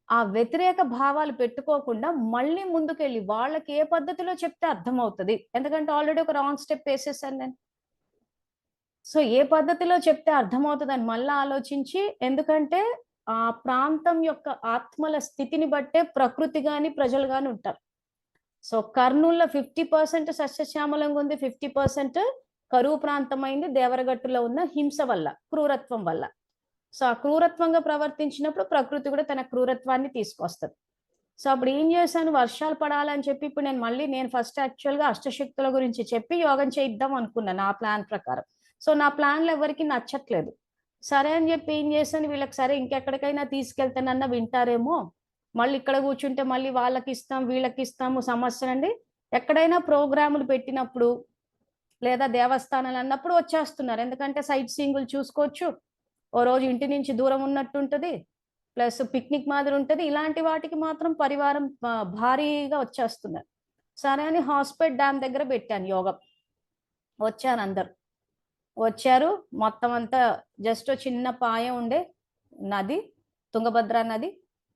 ఆ వ్యతిరేక భావాలు పెట్టుకోకుండా మళ్ళీ ముందుకెళ్ళి వాళ్ళకి ఏ పద్ధతిలో చెప్తే అర్థమవుతుంది. ఎందుకంటే ఆల్రెడీ ఒక రాంగ్ స్టెప్ వేసేసాను నేను. సో ఏ పద్ధతిలో చెప్తే అర్థమవుతుందని మళ్ళీ ఆలోచించి, ఎందుకంటే ఆ ప్రాంతం యొక్క ఆత్మల స్థితిని బట్టే ప్రకృతి గాని ప్రజలు గాని ఉంటారు. సో కర్నూలులో 50% సస్యశ్యామలంగా ఉంది, 50% కరువు ప్రాంతమైంది దేవరగట్టులో ఉన్న హింస వల్ల, క్రూరత్వం వల్ల. సో ఆ క్రూరత్వంగా ప్రవర్తించినప్పుడు ప్రకృతి కూడా తన క్రూరత్వాన్ని తీసుకొస్తుంది. సో అప్పుడు ఏం చేశాను, వర్షాలు పడాలని చెప్పి ఇప్పుడు నేను ఫస్ట్ యాక్చువల్గా అష్టశక్తుల గురించి చెప్పి యోగం చేయిద్దాం అనుకున్నాను నా ప్లాన్ ప్రకారం. సో నా ప్లాన్లు ఎవరికి నచ్చట్లేదు. సరే అని చెప్పి ఏం చేశాను, వీళ్ళకి సరే ఇంకెక్కడికైనా తీసుకెళ్తానన్నా వింటారేమో, మళ్ళీ ఇక్కడ కూర్చుంటే మళ్ళీ వాళ్ళకి ఇస్తాం వీళ్ళకి ఇస్తాము సమస్యలండి. ఎక్కడైనా ప్రోగ్రాములు పెట్టినప్పుడు లేదా దేవస్థానాలు అన్నప్పుడు వచ్చేస్తున్నారు, ఎందుకంటే సైట్ సీయింగులు చూసుకోవచ్చు, ఓ రోజు ఇంటి నుంచి దూరం ఉన్నట్టు ఉంటుంది, ప్లస్ పిక్నిక్ మాదిరి ఉంటుంది. ఇలాంటి వాటికి మాత్రం పరివారం భారీగా వచ్చేస్తున్నారు. సరే అని హాస్పిటల్ డ్యామ్ దగ్గర పెట్టాను యోగం. వచ్చారు అందరు, వచ్చారు. మొత్తం అంతా జస్ట్ చిన్న పాయ ఉండే నది, తుంగభద్ర నది.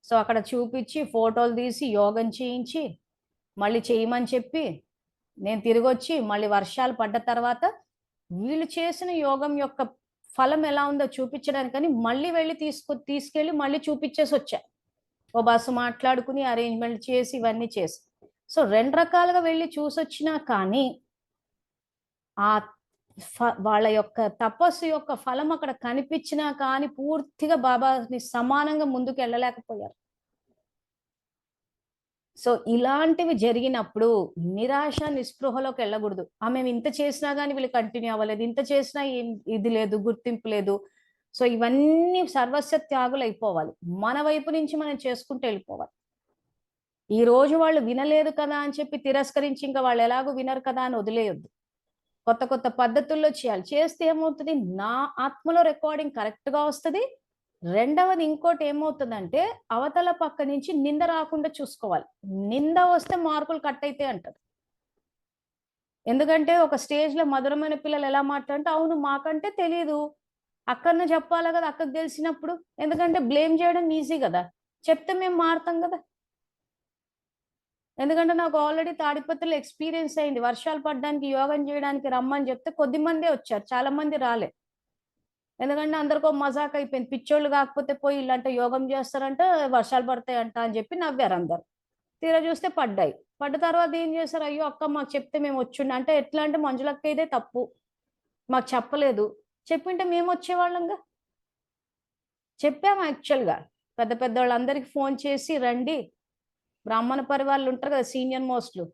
సో అక్కడ చూపించి ఫోటోలు తీసి యోగం చేయించి మళ్ళీ చేయమని చెప్పి నేను తిరిగి వచ్చి మళ్ళీ వర్షాలు పడ్డ తర్వాత వీళ్ళు చేసిన యోగం యొక్క ఫలం ఎలా ఉందో చూపించడానికని మళ్ళీ వెళ్ళి తీసుకెళ్ళి మళ్ళీ చూపించేసి వచ్చా. ఓ బస్సు మాట్లాడుకుని అరేంజ్మెంట్ చేసి ఇవన్నీ చేసి, సో 2 రకాలుగా వెళ్ళి చూసొచ్చినా కానీ ఆ వాళ్ళ యొక్క తపస్సు యొక్క ఫలం అక్కడ కనిపించినా కానీ పూర్తిగా బాబాని సమానంగా ముందుకు వెళ్ళలేకపోయారు. సో ఇలాంటివి జరిగినప్పుడు నిరాశ నిస్పృహలోకి వెళ్ళకూడదు. మేము ఇంత చేసినా కానీ వీళ్ళు కంటిన్యూ అవ్వలేదు, ఇంత చేసినా ఇది లేదు, గుర్తింపు లేదు. సో ఇవన్నీ సర్వస్వ త్యాగులు అయిపోవాలి. మన వైపు నుంచి మనం చేసుకుంటూ వెళ్ళిపోవాలి. ఈ రోజు వాళ్ళు వినలేదు కదా అని చెప్పి తిరస్కరించి ఇంకా వాళ్ళు ఎలాగో వినరు కదా అని వదిలేయొద్దు. కొత్త కొత్త పద్ధతుల్లో చేయాలి. చేస్తే ఏమవుతుంది, నా ఆత్మలో రికార్డింగ్ కరెక్ట్ గా వస్తుంది. రెండవది ఇంకోటి ఏమవుతుందంటే అవతల పక్క నుంచి నింద రాకుండా చూసుకోవాలి. నింద వస్తే మార్కులు కట్ అయితే అంటారు. ఎందుకంటే ఒక స్టేజ్ లో మధురమైన పిల్లలు ఎలా మాట్లాడంటే, అవును మాకంటే తెలియదు, అక్కడనే చెప్పాలి కదా, అక్కకు తెలిసినప్పుడు. ఎందుకంటే బ్లేమ్ చేయడం ఈజీ కదా, చెప్తే మేము మారుతాం కదా. ఎందుకంటే నాకు ఆల్రెడీ తాడిపత్రిలో ఎక్స్పీరియన్స్ అయింది. వర్షాలు పడడానికి యోగం చేయడానికి రమ్మని చెప్తే కొద్ది మందే వచ్చారు, చాలా మంది రాలే. ఎందుకంటే అందరికో మజాక్ అయిపోయింది, పిచ్చోళ్ళు కాకపోతే పోయి ఇలాంటి యోగం చేస్తారంట, వర్షాలు పడతాయంట అని చెప్పి నవ్వారు అందరు. తీరా చూస్తే పడ్డాయి. పడ్డ తర్వాత ఏం చేశారు, అయ్యో అక్క మాకు చెప్తే మేము వచ్చిండ అంటే, ఎట్లా అంటే మంజులక్క ఇదే తప్పు, మాకు చెప్పలేదు, చెప్పింటే మేము వచ్చేవాళ్ళంగా. చెప్పాము యాక్చువల్గా పెద్ద పెద్ద వాళ్ళందరికీ ఫోన్ చేసి రండి, బ్రాహ్మణ పరివాళ్ళు ఉంటారు కదా సీనియర్ మోస్ట్లు,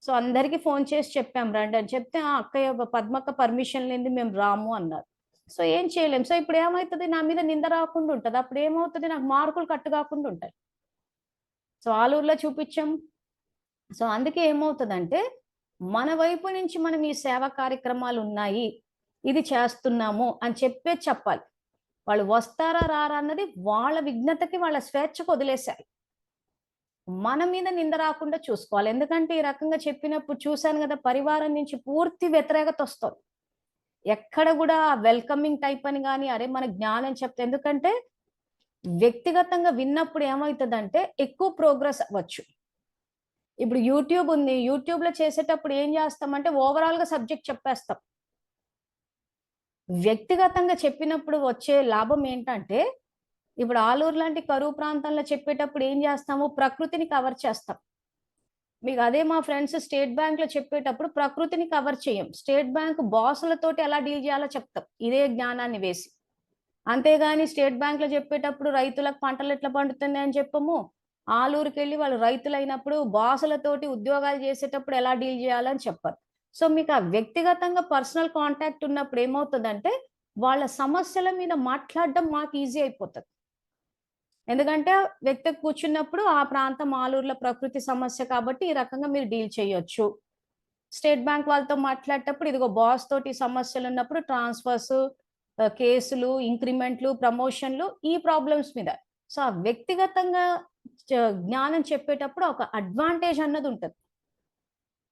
సో అందరికీ ఫోన్ చేసి చెప్పాం రండి అని చెప్తే, అక్కయ్య పద్మక్క పర్మిషన్ లేని మేము రాము అన్నారు. సో ఏం చేయలేం. సో ఇప్పుడు ఏమవుతుంది, నా మీద నింద రాకుండా ఉంటుంది, అప్పుడు ఏమవుతుంది, నాకు మార్కులు కట్టు కాకుండా ఉంటాయి. సో ఆలూరులో చూపించాం. సో అందుకే ఏమవుతుందంటే మన వైపు నుంచి మనం ఈ సేవా కార్యక్రమాలు ఉన్నాయి, ఇది చేస్తున్నాము అని చెప్పాలి. వాళ్ళు వస్తారా రారా అన్నది వాళ్ళ విఘ్నతకి వాళ్ళ స్వేచ్ఛకు వదిలేశారు. మన మీద నింద రాకుండా చూసుకోవాలి. ఎందుకంటే ఈ రకంగా చెప్పినప్పుడు చూశాను కదా, పరివారం నుంచి పూర్తి వ్యతిరేకత వస్తుంది. ఎక్కడ కూడా వెల్కమింగ్ టైప్ అని కానీ, అరే మన జ్ఞానం చెప్తే, ఎందుకంటే వ్యక్తిగతంగా విన్నప్పుడు ఏమవుతుందంటే ఎక్కువ ప్రోగ్రెస్ అవ్వచ్చు. ఇప్పుడు యూట్యూబ్ ఉంది, యూట్యూబ్ లో చేసేటప్పుడు ఏం చేస్తామంటే ఓవరాల్ గా సబ్జెక్ట్ చెప్పేస్తాం. వ్యక్తిగతంగా చెప్పినప్పుడు వచ్చే లాభం ఏంటంటే, ఇప్పుడు ఆలూరు లాంటి కరువు ప్రాంతాల్లో చెప్పేటప్పుడు ఏం చేస్తాము, ప్రకృతిని కవర్ చేస్తాం. మీకు అదే మా ఫ్రెండ్స్ స్టేట్ బ్యాంక్ లో చెప్పేటప్పుడు ప్రకృతిని కవర్ చేయం, స్టేట్ బ్యాంక్ బాసులతోటి ఎలా డీల్ చేయాలో చెప్తాం ఇదే జ్ఞానాన్ని వేసి. అంతేగాని స్టేట్ బ్యాంక్ లో చెప్పేటప్పుడు రైతులకు పంటలు ఎట్లా పండుతున్నాయి అని చెప్పము, ఆలూరుకి వెళ్ళి వాళ్ళు రైతులైనప్పుడు బాసులతోటి ఉద్యోగాలు చేసేటప్పుడు ఎలా డీల్ చేయాలని చెప్పారు. సో మీకు ఆ వ్యక్తిగతంగా పర్సనల్ కాంటాక్ట్ ఉన్నప్పుడు ఏమవుతుందంటే వాళ్ళ సమస్యల మీద మాట్లాడడం మాకు ఈజీ అయిపోతుంది. ఎందుకంటే వ్యక్తి కూర్చున్నప్పుడు ఆ ప్రాంతం ఆలూరులో ప్రకృతి సమస్య కాబట్టి ఈ రకంగా మీరు డీల్ చేయొచ్చు. స్టేట్ బ్యాంక్ వాళ్ళతో మాట్లాడేటప్పుడు ఇదిగో బాస్ తోటి సమస్యలు ఉన్నప్పుడు ట్రాన్స్ఫర్స్, కేసులు, ఇంక్రిమెంట్లు, ప్రమోషన్లు, ఈ ప్రాబ్లమ్స్ మీద. సో ఆ వ్యక్తిగతంగా జ్ఞానం చెప్పేటప్పుడు ఒక అడ్వాంటేజ్ అన్నది ఉంటుంది.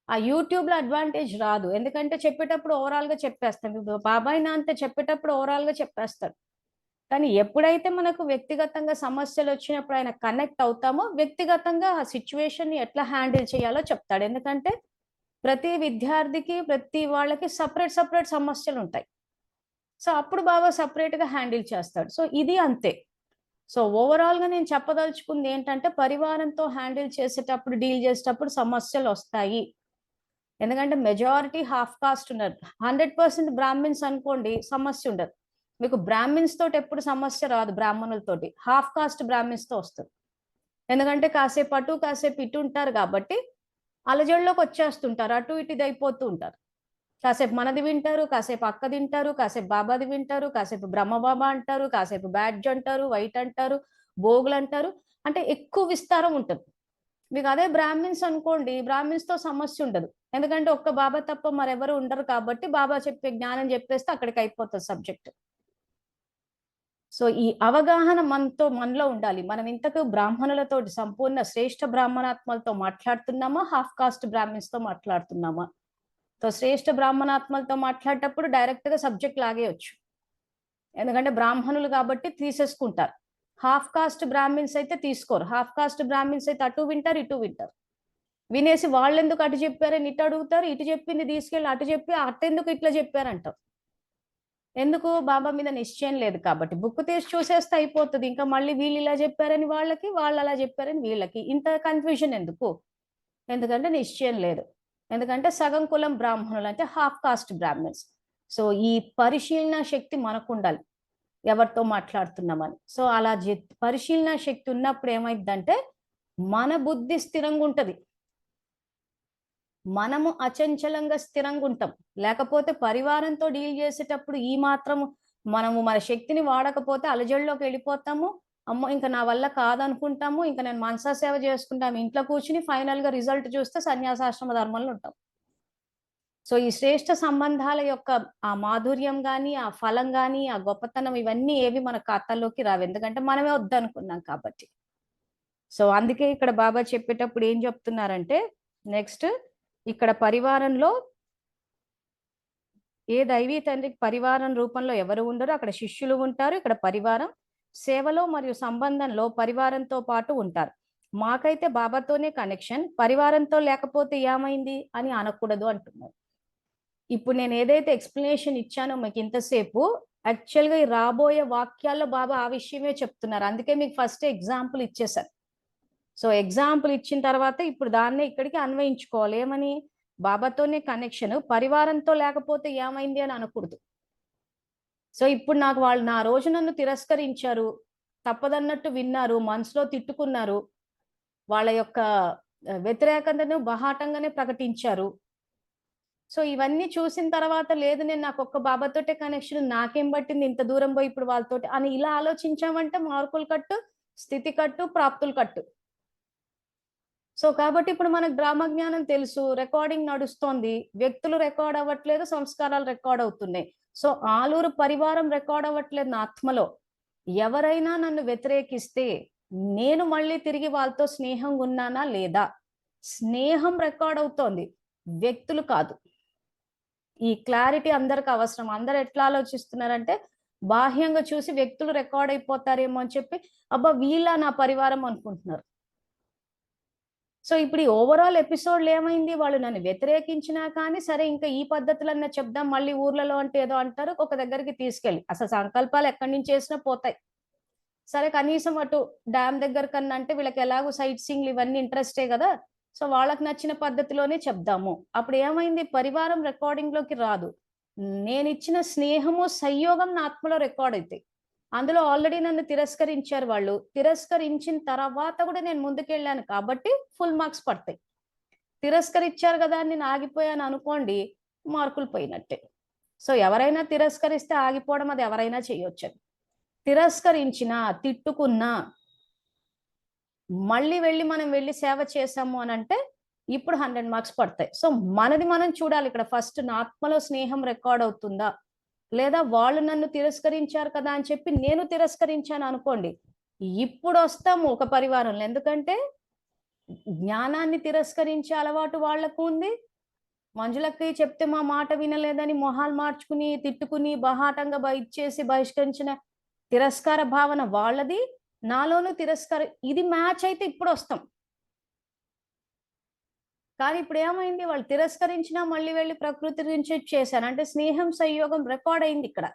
ఆ యూట్యూబ్ లో అడ్వాంటేజ్ రాదు, ఎందుకంటే చెప్పేటప్పుడు ఓవరాల్ గా చెప్పేస్తాం. బాబాయ్ నాంతే చెప్పేటప్పుడు ఓవరాల్ గా చెప్పేస్తాడు. కానీ ఎప్పుడైతే మనకు వ్యక్తిగతంగా సమస్యలు వచ్చినప్పుడు ఆయన కనెక్ట్ అవుతామో వ్యక్తిగతంగా ఆ సిచ్యువేషన్ ని ఎట్లా హ్యాండిల్ చేయాలో చెప్తాడు. ఎందుకంటే ప్రతి విద్యార్థికి ప్రతి వాళ్ళకి సపరేట్ సమస్యలు ఉంటాయి. సో అప్పుడు బాబా సపరేట్ గా హ్యాండిల్ చేస్తాడు. సో ఇది అంతే. సో ఓవరాల్ గా నేను చెప్పదలుచుకుంది ఏంటంటే, పరివారంతో హ్యాండిల్ చేసేటప్పుడు డీల్ చేసేటప్పుడు సమస్యలు వస్తాయి. ఎందుకంటే మెజారిటీ హాఫ్ కాస్ట్ ఉన్నారు. 100% బ్రాహ్మిన్స్ అనుకోండి సమస్య ఉండదు. మీకు బ్రాహ్మిన్స్ తోటి ఎప్పుడు సమస్య రాదు, బ్రాహ్మణులతోటి. హాఫ్ కాస్ట్ బ్రాహ్మిన్స్ తో వస్తుంది. ఎందుకంటే కాసేపు అటు కాసేపు ఇటు ఉంటారు కాబట్టి అలజడిలోకి వచ్చేస్తుంటారు, అటు ఇటు ఇది అయిపోతూ ఉంటారు. కాసేపు మనది వింటారు, కాసేపు అక్క తింటారు, కాసేపు బాబాది వింటారు, కాసేపు బ్రహ్మబాబా అంటారు, కాసేపు బ్యాడ్జ్ అంటారు, వైట్ అంటారు, భోగులు అంటారు. అంటే ఎక్కువ విస్తారం ఉంటుంది. మీకు అదే బ్రాహ్మిన్స్ అనుకోండి, బ్రాహ్మిన్స్ తో సమస్య ఉండదు. ఎందుకంటే ఒక్క బాబా తప్ప మరెవరు ఉండరు కాబట్టి బాబా చెప్పే జ్ఞానం చెప్పేస్తే అక్కడికి అయిపోతుంది సబ్జెక్ట్. సో ఈ అవగాహన మనలో ఉండాలి. మనం ఇంతకు బ్రాహ్మణులతో, సంపూర్ణ శ్రేష్ఠ బ్రాహ్మణాత్మలతో మాట్లాడుతున్నామా, హాఫ్ కాస్ట్ బ్రాహ్మిన్స్ తో మాట్లాడుతున్నామా? సో శ్రేష్ఠ బ్రాహ్మణాత్మలతో మాట్లాడేటప్పుడు డైరెక్ట్ గా సబ్జెక్ట్ లాగేయచ్చు, ఎందుకంటే బ్రాహ్మణులు కాబట్టి తీసేసుకుంటారు. హాఫ్ కాస్ట్ బ్రాహ్మిన్స్ అయితే తీసుకోరు. హాఫ్ కాస్ట్ బ్రాహ్మిన్స్ అయితే అటు వింటారు, ఇటు వింటారు. వినేసి వాళ్ళు ఎందుకు అటు చెప్పారని ఇటు అడుగుతారు, ఇటు చెప్పింది తీసుకెళ్ళి అటు చెప్పి అటెందుకు ఇట్లా చెప్పారంటారు. ఎందుకు? బాబా మీద నిశ్చయం లేదు కాబట్టి. బుక్ తీసి చూసేస్తే అయిపోతుంది. ఇంకా మళ్ళీ వీళ్ళు ఇలా చెప్పారని వాళ్ళకి, వాళ్ళు అలా చెప్పారని వీళ్ళకి, ఇంత కన్ఫ్యూజన్ ఎందుకు? ఎందుకంటే నిశ్చయం లేదు. ఎందుకంటే సగం కులం బ్రాహ్మణులు అంటే హాఫ్ కాస్ట్ బ్రాహ్మణ్స్. సో ఈ పరిశీలన శక్తి మనకు ఉండాలి, ఎవరితో మాట్లాడుతున్నామని. సో అలా పరిశీలన శక్తి ఉన్నప్పుడు ఏమైందంటే మన బుద్ధి స్థిరంగా ఉంటది, మనము అచంచలంగా స్థిరంగా ఉంటాం. లేకపోతే పరివారంతో డీల్ చేసేటప్పుడు ఈ మాత్రం మనము మన శక్తిని వాడకపోతే అలజడిలోకి వెళ్ళిపోతాము. అమ్మో ఇంకా నా వల్ల కాదనుకుంటాము, ఇంకా నేను మనసా సేవ చేసుకుంటాము, ఇంట్లో కూర్చుని ఫైనల్ గా రిజల్ట్ చూస్తే సన్యాసాశ్రమ ధర్మంలో ఉంటాం. సో ఈ శ్రేష్ఠ సంబంధాల యొక్క ఆ మాధుర్యం గాని, ఆ ఫలం గాని, ఆ గొప్పతనం ఇవన్నీ ఏవి మన ఖాతాల్లోకి రావు, ఎందుకంటే మనమే వద్దనుకున్నాం కాబట్టి. సో అందుకే ఇక్కడ బాబా చెప్పేటప్పుడు ఏం చెప్తున్నారంటే, నెక్స్ట్ ఇక్కడ పరివారంలో ఏ దైవీ తండ్రికి పరివారం రూపంలో ఎవరు ఉండరు, అక్కడ శిష్యులు ఉంటారు. ఇక్కడ పరివారం సేవలో మరియు సంబంధంలో పరివారంతో పాటు ఉంటారు. మాకైతే బాబాతోనే కనెక్షన్, పరివారంతో లేకపోతే ఏమైంది అని అనకూడదు అంటున్నారు. ఇప్పుడు నేను ఏదైతే ఎక్స్ప్లెనేషన్ ఇచ్చానో మీకు ఇంతసేపు, యాక్చువల్గా ఈ రాబోయే వాక్యాల్లో బాబా ఆ విషయమే చెప్తున్నారు. అందుకే మీకు ఫస్ట్ ఎగ్జాంపుల్ ఇచ్చేసారు. సో ఎగ్జాంపుల్ ఇచ్చిన తర్వాత ఇప్పుడు దాన్నే ఇక్కడికి అన్వయించుకోవాలి. ఏమని? బాబాతోనే కనెక్షన్, పరివారంతో లేకపోతే ఏమైంది అని అనకూడదు. సో ఇప్పుడు నాకు వాళ్ళు నా రోజు నన్ను తిరస్కరించారు, తప్పదన్నట్టు విన్నారు, మనసులో తిట్టుకున్నారు, వాళ్ళ యొక్క వ్యతిరేకతను బహాటంగానే ప్రకటించారు. సో ఇవన్నీ చూసిన తర్వాత లేదు నేను నాకు ఒక్క బాబాతోటే కనెక్షన్, నాకేం పట్టింది ఇంత దూరం పోయి ఇప్పుడు వాళ్ళతోటి అని ఇలా ఆలోచించామంటే మార్కులు కట్టు, స్థితి కట్టు, ప్రాప్తులు కట్టు. సో కాబట్టి ఇప్పుడు మనకు డ్రామా జ్ఞానం తెలుసు, రికార్డింగ్ నడుస్తోంది, వ్యక్తులు రికార్డ్ అవ్వట్లేదు, సంస్కారాలు రికార్డ్ అవుతున్నాయి. సో ఆలూరు పరివారం రికార్డ్ అవ్వట్లేదు నా ఆత్మలో. ఎవరైనా నన్ను వ్యతిరేకిస్తే నేను మళ్ళీ తిరిగి వాళ్ళతో స్నేహంగా ఉన్నానా లేదా, స్నేహం రికార్డ్ అవుతోంది, వ్యక్తులు కాదు. ఈ క్లారిటీ అందరికి అవసరం. అందరు ఎట్లా ఆలోచిస్తున్నారంటే బాహ్యంగా చూసి వ్యక్తులు రికార్డ్ అయిపోతారేమో అని చెప్పి అబ్బా వీళ్ళ నా పరివారం అనుకుంటున్నారు. సో ఇప్పుడు ఈ ఓవరాల్ ఎపిసోడ్లు ఏమైంది, వాళ్ళు నన్ను వ్యతిరేకించినా కానీ సరే ఇంకా ఈ పద్ధతులన్నా చెప్దాం, మళ్ళీ ఊర్లలో అంటే ఏదో అంటారు, ఒక దగ్గరికి తీసుకెళ్ళి అసలు సంకల్పాలు ఎక్కడి నుంచి చేసినా పోతాయి. సరే కనీసం అటు డ్యామ్ దగ్గర కన్నా అంటే వీళ్ళకి ఎలాగో సైట్ సీయింగ్లు ఇవన్నీ ఇంట్రెస్టే కదా, సో వాళ్ళకి నచ్చిన పద్ధతిలోనే చెప్దాము. అప్పుడు ఏమైంది, పరివారం రికార్డింగ్ లోకి రాదు, నేను ఇచ్చిన స్నేహము సంయోగం నా ఆత్మలో రికార్డ్ అవుతాయి. అందులో ఆల్రెడీ నన్ను తిరస్కరించారు, వాళ్ళు తిరస్కరించిన తర్వాత కూడా నేను ముందుకెళ్ళాను కాబట్టి ఫుల్ మార్క్స్ పడతాయి. తిరస్కరించారు కదా అని నేను ఆగిపోయాను అనుకోండి, మార్కులు పోయినట్టే. సో ఎవరైనా తిరస్కరిస్తే ఆగిపోవడం అది ఎవరైనా చేయొచ్చు. తిరస్కరించినా తిట్టుకున్నా మళ్ళీ మనం వెళ్ళి సేవ చేసాము అని అంటే ఇప్పుడు 100 మార్క్స్ పడతాయి. సో మనది మనం చూడాలి ఇక్కడ ఫస్ట్, నా ఆత్మలో స్నేహం రికార్డ్ అవుతుందా లేదా, వాళ్ళు నన్ను తిరస్కరించారు కదా అని చెప్పి నేను తిరస్కరించాను అనుకోండి, ఇప్పుడు వస్తాము ఒక పరివారంలో. ఎందుకంటే జ్ఞానాన్ని తిరస్కరించే అలవాటు వాళ్లకు ఉంది. మంజులకి చెప్తే మా మాట వినలేదని మొహాలు మార్చుకుని తిట్టుకుని బహాటంగా ఇచ్చేసి బహిష్కరించిన తిరస్కార భావన వాళ్ళది, నాలోనూ తిరస్కారం, ఇది మ్యాచ్ అయితే ఇప్పుడు వస్తాం. కానీ ఇప్పుడు ఏమైంది, వాళ్ళు తిరస్కరించినా మళ్ళీ వెళ్ళి ప్రకృతి నుంచి చేశాను అంటే స్నేహం సంయోగం రికార్డ్ అయింది ఇక్కడ.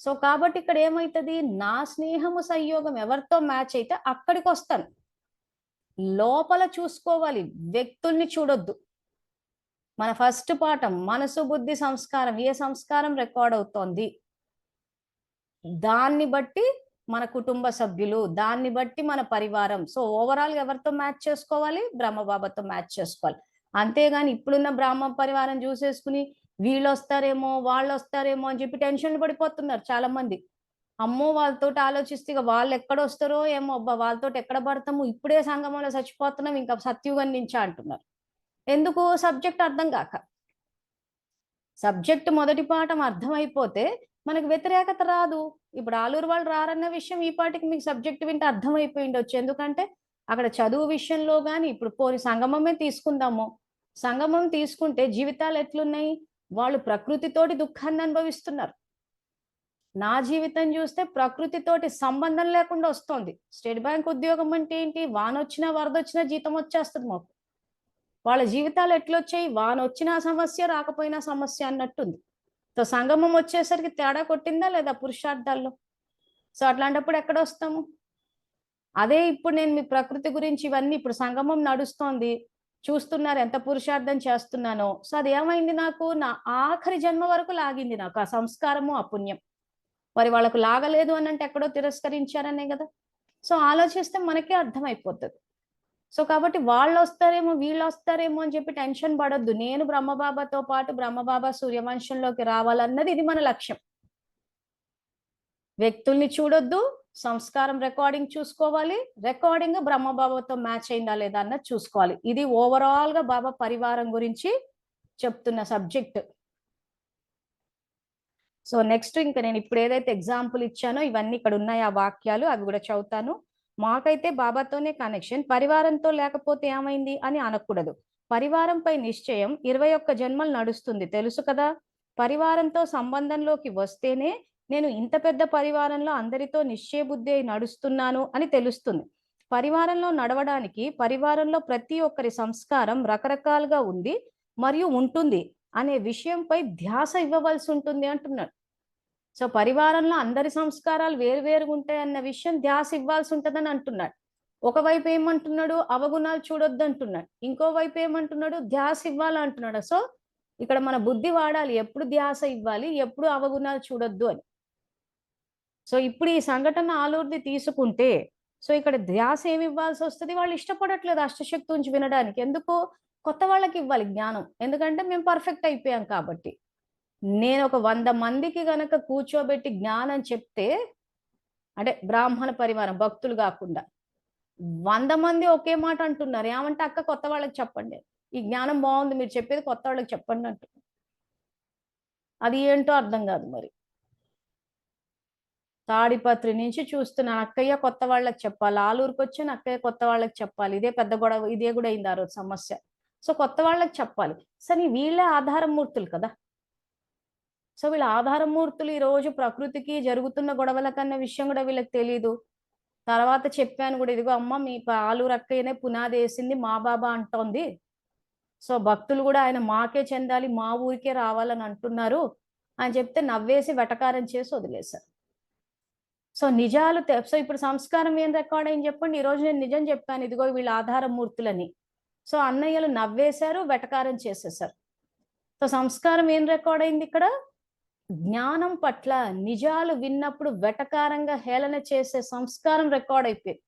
సో కాబట్టి ఇక్కడ ఏమైతుంది, నా స్నేహము సంయోగం ఎవరితో మ్యాచ్ అయితే అక్కడికి వస్తాను. లోపల చూసుకోవాలి, వ్యక్తుల్ని చూడొద్దు. మన ఫస్ట్ పాఠం మనసు బుద్ధి సంస్కారం, ఏ సంస్కారం రికార్డ్ అవుతోంది. దాన్ని బట్టి మన కుటుంబ సభ్యులు, దాన్ని బట్టి మన పరివారం. సో ఓవరాల్ ఎవరితో మ్యాచ్ చేసుకోవాలి? బ్రహ్మబాబాతో మ్యాచ్ చేసుకోవాలి. అంతేగాని ఇప్పుడున్న బ్రాహ్మణ పరివారం చూసేసుకుని వీళ్ళు వస్తారేమో వాళ్ళు వస్తారేమో అని చెప్పి టెన్షన్లు పడిపోతున్నారు చాలా మంది. అమ్మో వాళ్ళతో ఆలోచిస్తే ఇక వాళ్ళు ఎక్కడ వస్తారో ఏమో, అబ్బా వాళ్ళతో ఎక్కడ పడతాము, ఇప్పుడే సంగమంలో చచ్చిపోతున్నాం ఇంకా సత్యుగం నుంచా అంటున్నారు. ఎందుకు? సబ్జెక్ట్ అర్థం కాక. సబ్జెక్ట్ మొదటి పాఠం అర్థమైపోతే మనకు వ్యతిరేకత రాదు. ఇప్పుడు ఆలూరు వాళ్ళు రారన్న విషయం ఈ పాటికి మీకు సబ్జెక్ట్ వింటే అర్థమైపోయి ఉండొచ్చు. ఎందుకంటే అక్కడ చదువు విషయంలో కానీ, ఇప్పుడు పోని సంగమమే తీసుకుందాము. సంగమం తీసుకుంటే జీవితాలు ఎట్లున్నాయి? వాళ్ళు ప్రకృతితోటి దుఃఖాన్ని అనుభవిస్తున్నారు. నా జీవితం చూస్తే ప్రకృతితోటి సంబంధం లేకుండా వస్తుంది. స్టేట్ బ్యాంక్ ఉద్యోగం అంటే ఏంటి? వానొచ్చినా వరదొచ్చినా జీతం వచ్చేస్తుంది మాకు. వాళ్ళ జీవితాలు ఎట్లొచ్చాయి? వానొచ్చినా సమస్య, రాకపోయినా సమస్య అన్నట్టుంది. సో సంగమం వచ్చేసరికి తేడా కొట్టిందా లేదా పురుషార్థాల్లో? సో అట్లాంటప్పుడు ఎక్కడ వస్తాము? అదే ఇప్పుడు నేను మీ ప్రకృతి గురించి ఇవన్నీ ఇప్పుడు సంగమం నడుస్తోంది, చూస్తున్నారు ఎంత పురుషార్థం చేస్తున్నానో. సో అది ఏమైంది? నాకు నా ఆఖరి జన్మ వరకు లాగింది, నాకు ఆ సంస్కారము ఆ పుణ్యం. మరి వాళ్ళకు లాగలేదు అని అంటే ఎక్కడో తిరస్కరించారనే కదా. సో ఆలోచిస్తే మనకే అర్థమైపోతుంది. సో కాబట్టి వాళ్ళు వస్తారేమో వీళ్ళు వస్తారేమో అని చెప్పి టెన్షన్ పడొద్దు. నేను బ్రహ్మబాబాతో పాటు బ్రహ్మబాబా సూర్యవంశంలోకి రావాలన్నది ఇది మన లక్ష్యం. వ్యక్తుల్ని చూడొద్దు, సంస్కారం రికార్డింగ్ చూసుకోవాలి, రికార్డింగ్ బ్రహ్మబాబాతో మ్యాచ్ అయిందా లేదా అన్నది చూసుకోవాలి. ఇది ఓవరాల్ గా బాబా పరివారం గురించి చెప్తున్న సబ్జెక్ట్. సో నెక్స్ట్ ఇంకా నేను ఇప్పుడు ఏదైతే ఎగ్జాంపుల్ ఇచ్చానో ఇవన్నీ ఇక్కడ ఉన్నాయి ఆ వాక్యాలు, అవి కూడా చదువుతాను. మాకైతే బాబాతోనే కనెక్షన్, పరివారంతో లేకపోతే ఏమైంది అని అనకూడదు. పరివారంపై నిశ్చయం 21 జన్మలు నడుస్తుంది తెలుసు కదా. పరివారంతో సంబంధంలోకి వస్తేనే నేను ఇంత పెద్ద పరివారంలో అందరితో నిశ్చయబుద్ధి అయి నడుస్తున్నాను అని తెలుస్తుంది. పరివారంలో నడవడానికి పరివారంలో ప్రతి ఒక్కరి సంస్కారం రకరకాలుగా ఉంది మరియు ఉంటుంది అనే విషయంపై ధ్యాస ఇవ్వవలసి ఉంటుంది అంటున్నాడు. సో పరివారంలో అందరి సంస్కారాలు వేరువేరుగా ఉంటాయి అన్న విషయం ధ్యాస ఇవ్వాల్సి ఉంటుందని అంటున్నాడు. ఒకవైపు ఏమంటున్నాడు? అవగుణాలు చూడొద్దు అంటున్నాడు. ఇంకోవైపు ఏమంటున్నాడు? ధ్యాస ఇవ్వాలంటున్నాడు. సో ఇక్కడ మన బుద్ధి వాడాలి, ఎప్పుడు ధ్యాస ఇవ్వాలి, ఎప్పుడు అవగుణాలు చూడొద్దు అని. సో ఇప్పుడు ఈ సంఘటన ఆలూరుది తీసుకుంటే, సో ఇక్కడ ధ్యాస ఏమి ఇవ్వాల్సి వస్తుంది? వాళ్ళు ఇష్టపడట్లేదు అష్టశక్తి నుంచి వినడానికి. ఎందుకు? కొత్త వాళ్ళకి ఇవ్వాలి జ్ఞానం, ఎందుకంటే మేము పర్ఫెక్ట్ అయిపోయాం కాబట్టి. నేను ఒక 100 మందికి గనక కూర్చోబెట్టి జ్ఞానం చెప్తే, అంటే బ్రాహ్మణ పరివారం భక్తులు కాకుండా 100 మంది ఒకే మాట అంటున్నారు. ఏమంటే అక్క కొత్త వాళ్ళకి చెప్పండి, ఈ జ్ఞానం బాగుంది మీరు చెప్పేది కొత్త వాళ్ళకి చెప్పండి అంటు. అది ఏంటో అర్థం కాదు మరి. తాడిపత్రి నుంచి చూస్తున్నాను, అక్కయ్య కొత్త వాళ్ళకి చెప్పాలి, ఆలూరుకి వచ్చాను అక్కయ్య కొత్త వాళ్ళకి చెప్పాలి. ఇదే పెద్ద గొడవ, ఇదే కూడా అయింది ఆ రోజు సమస్య. సో కొత్త వాళ్ళకి చెప్పాలి. సరే వీళ్ళే ఆధారమూర్తులు కదా. సో వీళ్ళ ఆధారమూర్తులు ఈ రోజు ప్రకృతికి జరుగుతున్న గొడవల కన్నా విషయం కూడా వీళ్ళకి తెలీదు. తర్వాత చెప్పాను కూడా, ఇదిగో అమ్మ మీ ఆలూరు అక్కయ్యనే పునాది వేసింది మా బాబా అంటోంది. సో భక్తులు కూడా ఆయన మాకే చెందాలి, మా ఊరికే రావాలని అంటున్నారు అని చెప్తే నవ్వేసి వెటకారం చేసి వదిలేశారు. సో నిజాలు సో ఇప్పుడు సంస్కారం ఏం రికార్డ్ అయింది చెప్పండి. ఈ రోజు నేను నిజం చెప్పాను, ఇదిగో వీళ్ళ ఆధారమూర్తులని. సో అన్నయ్యలు నవ్వేశారు, వెటకారం చేసేసారు. సో సంస్కారం ఏం రికార్డ్ అయింది ఇక్కడ? జ్ఞానం పట్ల నిజాలు విన్నప్పుడు వెటకారంగా హేళన చేసే సంస్కారం రికార్డ్ అయిపోయింది.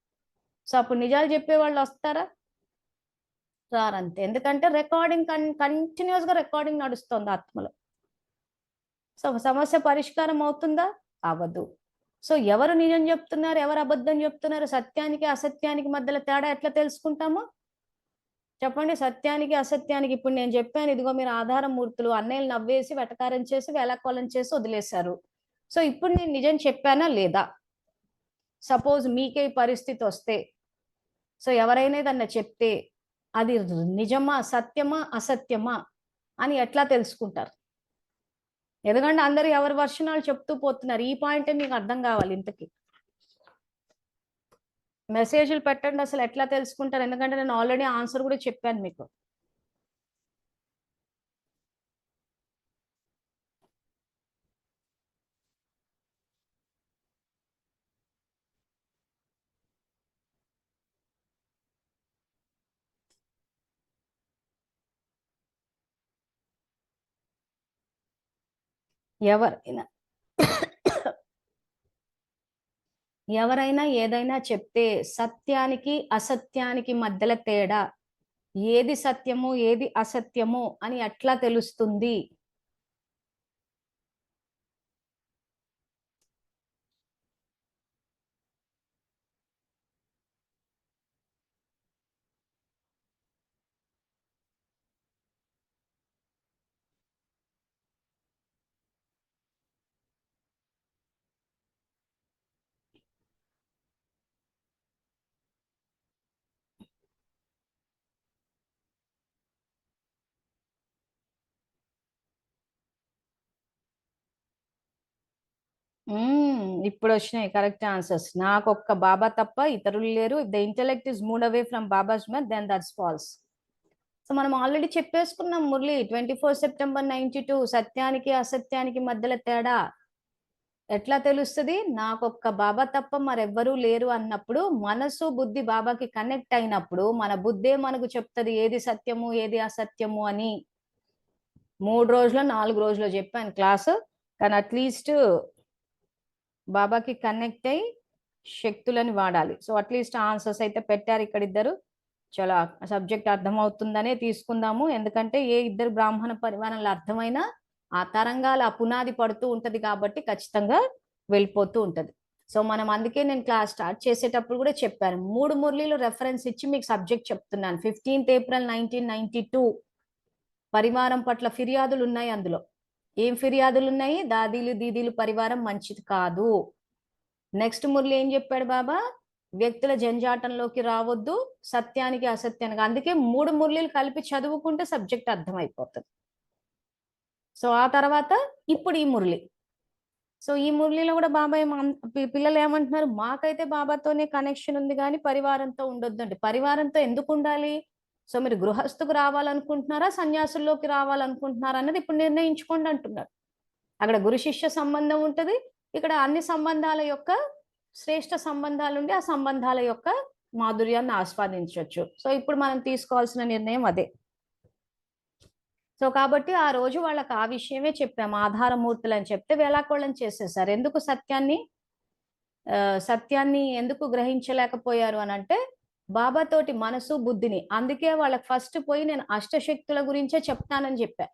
సో అప్పుడు నిజాలు చెప్పే వాళ్ళు వస్తారా? రారంతే. ఎందుకంటే రికార్డింగ్ కంటిన్యూస్ గా రికార్డింగ్ నడుస్తుంది ఆత్మలో. సో సమస్య పరిష్కారం అవుతుందా? అవ్వదు. సో ఎవరు నిజం చెప్తున్నారు, ఎవరు అబద్ధం చెప్తున్నారు, సత్యానికి అసత్యానికి మధ్యలో తేడా ఎట్లా తెలుసుకుంటాము చెప్పండి? సత్యానికి అసత్యానికి ఇప్పుడు నేను చెప్పాను, ఇదిగో మీరు ఆధారమూర్తులు, అన్నయ్యలు నవ్వేసి వెటకారం చేసి వేళాకోళం చేసి వదిలేశారు. సో ఇప్పుడు నేను నిజం చెప్పానా లేదా? సపోజ్ మీకే ఈ పరిస్థితి వస్తే, సో ఎవరైనా ఏదన్నా చెప్తే అది నిజమా సత్యమా అసత్యమా అని ఎట్లా తెలుసుకుంటారు? ఎందుకంటే అందరూ ఎవరి వర్షనాలు చెప్తూ పోతున్నారు. ఈ పాయింటే మీకు అర్థం కావాలి. ఇంతకి మెసేజ్లు పెట్టండి, అసలు ఎట్లా తెలుసుకుంటారు? ఎందుకంటే నేను ఆల్రెడీ ఆన్సర్ కూడా చెప్పాను మీకు. ఎవరైనా ఎవరైనా ఏదైనా చెప్తే సత్యానికి అసత్యానికి మధ్యల తేడా, ఏది సత్యము ఏది అసత్యము అని ఎట్లా తెలుస్తుంది? ఇప్పుడు వచ్చినాయి కరెక్ట్ ఆన్సర్స్. నాకు ఒక్క బాబా తప్ప ఇతరులు లేరు. If the intellect is moved away from Baba's mind then that's false. So మనం ఆల్రెడీ చెప్పేసుకున్నాం మురళి, 24 సెప్టెంబర్ 1992 సత్యానికి అసత్యానికి మధ్యలో తేడా ఎట్లా తెలుస్తుంది? నాకొక్క బాబా తప్ప మరెవ్వరూ లేరు అన్నప్పుడు, మనసు బుద్ధి బాబాకి కనెక్ట్ అయినప్పుడు మన బుద్ధే మనకు చెప్తుంది ఏది సత్యము ఏది అసత్యము అని. 3 రోజులు 4 రోజులు చెప్పాను క్లాసు, కానీ అట్లీస్ట్ బాబాకి కనెక్ట్ అయి శక్తులని వాడాలి. సో అట్లీస్ట్ ఆన్సర్స్ అయితే పెట్టారు ఇక్కడ ఇద్దరు. చాలా సబ్జెక్ట్ అర్థమవుతుందనే తీసుకుందాము, ఎందుకంటే ఏ ఇద్దరు బ్రాహ్మణ పరివారంలో అర్థమైనా ఆ తరంగాల పునాది పడుతూ ఉంటది కాబట్టి ఖచ్చితంగా వెళ్ళిపోతూ ఉంటది. సో మనం అందుకే నేను క్లాస్ స్టార్ట్ చేసేటప్పుడు కూడా చెప్పాను, 3 మురళీలు రెఫరెన్స్ ఇచ్చి మీకు సబ్జెక్ట్ చెప్తున్నాను. 15th April 1992 పరివారం పట్ల ఫిర్యాదులు ఉన్నాయి. అందులో ఏం ఫిర్యాదులు ఉన్నాయి? దాదీలు దీదీలు పరివారం మంచిది కాదు. నెక్స్ట్ మురళి ఏం చెప్పాడు బాబా? వ్యక్తుల జంజాటంలోకి రావద్దు, సత్యానికి అసత్యానికి. అందుకే 3 మురళీలు కలిపి చదువుకుంటే సబ్జెక్ట్ అర్థమైపోతుంది. సో ఆ తర్వాత ఇప్పుడు ఈ మురళి. సో ఈ మురళిలో కూడా బాబా పిల్లలు ఏమంటున్నారు? మాకైతే బాబాతోనే కనెక్షన్ ఉంది కానీ పరివారంతో ఉండొద్దు అంటే. పరివారంతో ఎందుకు ఉండాలి? సో మీరు గృహస్థుకు రావాలనుకుంటున్నారా, సన్యాసుల్లోకి రావాలనుకుంటున్నారా అన్నది ఇప్పుడు నిర్ణయించుకోండి అంటున్నారు. అక్కడ గురు శిష్య సంబంధం ఉంటుంది, ఇక్కడ అన్ని సంబంధాల యొక్క శ్రేష్ఠ సంబంధాలు ఉండి ఆ సంబంధాల యొక్క మాధుర్యాన్ని ఆస్వాదించవచ్చు. సో ఇప్పుడు మనం తీసుకోవాల్సిన నిర్ణయం అదే. సో కాబట్టి ఆ రోజు వాళ్ళకి ఆ విషయమే చెప్పాము, ఆధారమూర్తులు అని చెప్తే వేలాకోళం చేసేసారు. ఎందుకు సత్యాన్ని ఎందుకు గ్రహించలేకపోయారు అని అంటే, బాబాతోటి మనసు బుద్ధిని. అందుకే వాళ్ళకి ఫస్ట్ పోయి నేను అష్టశక్తుల గురించే చెప్తానని చెప్పా.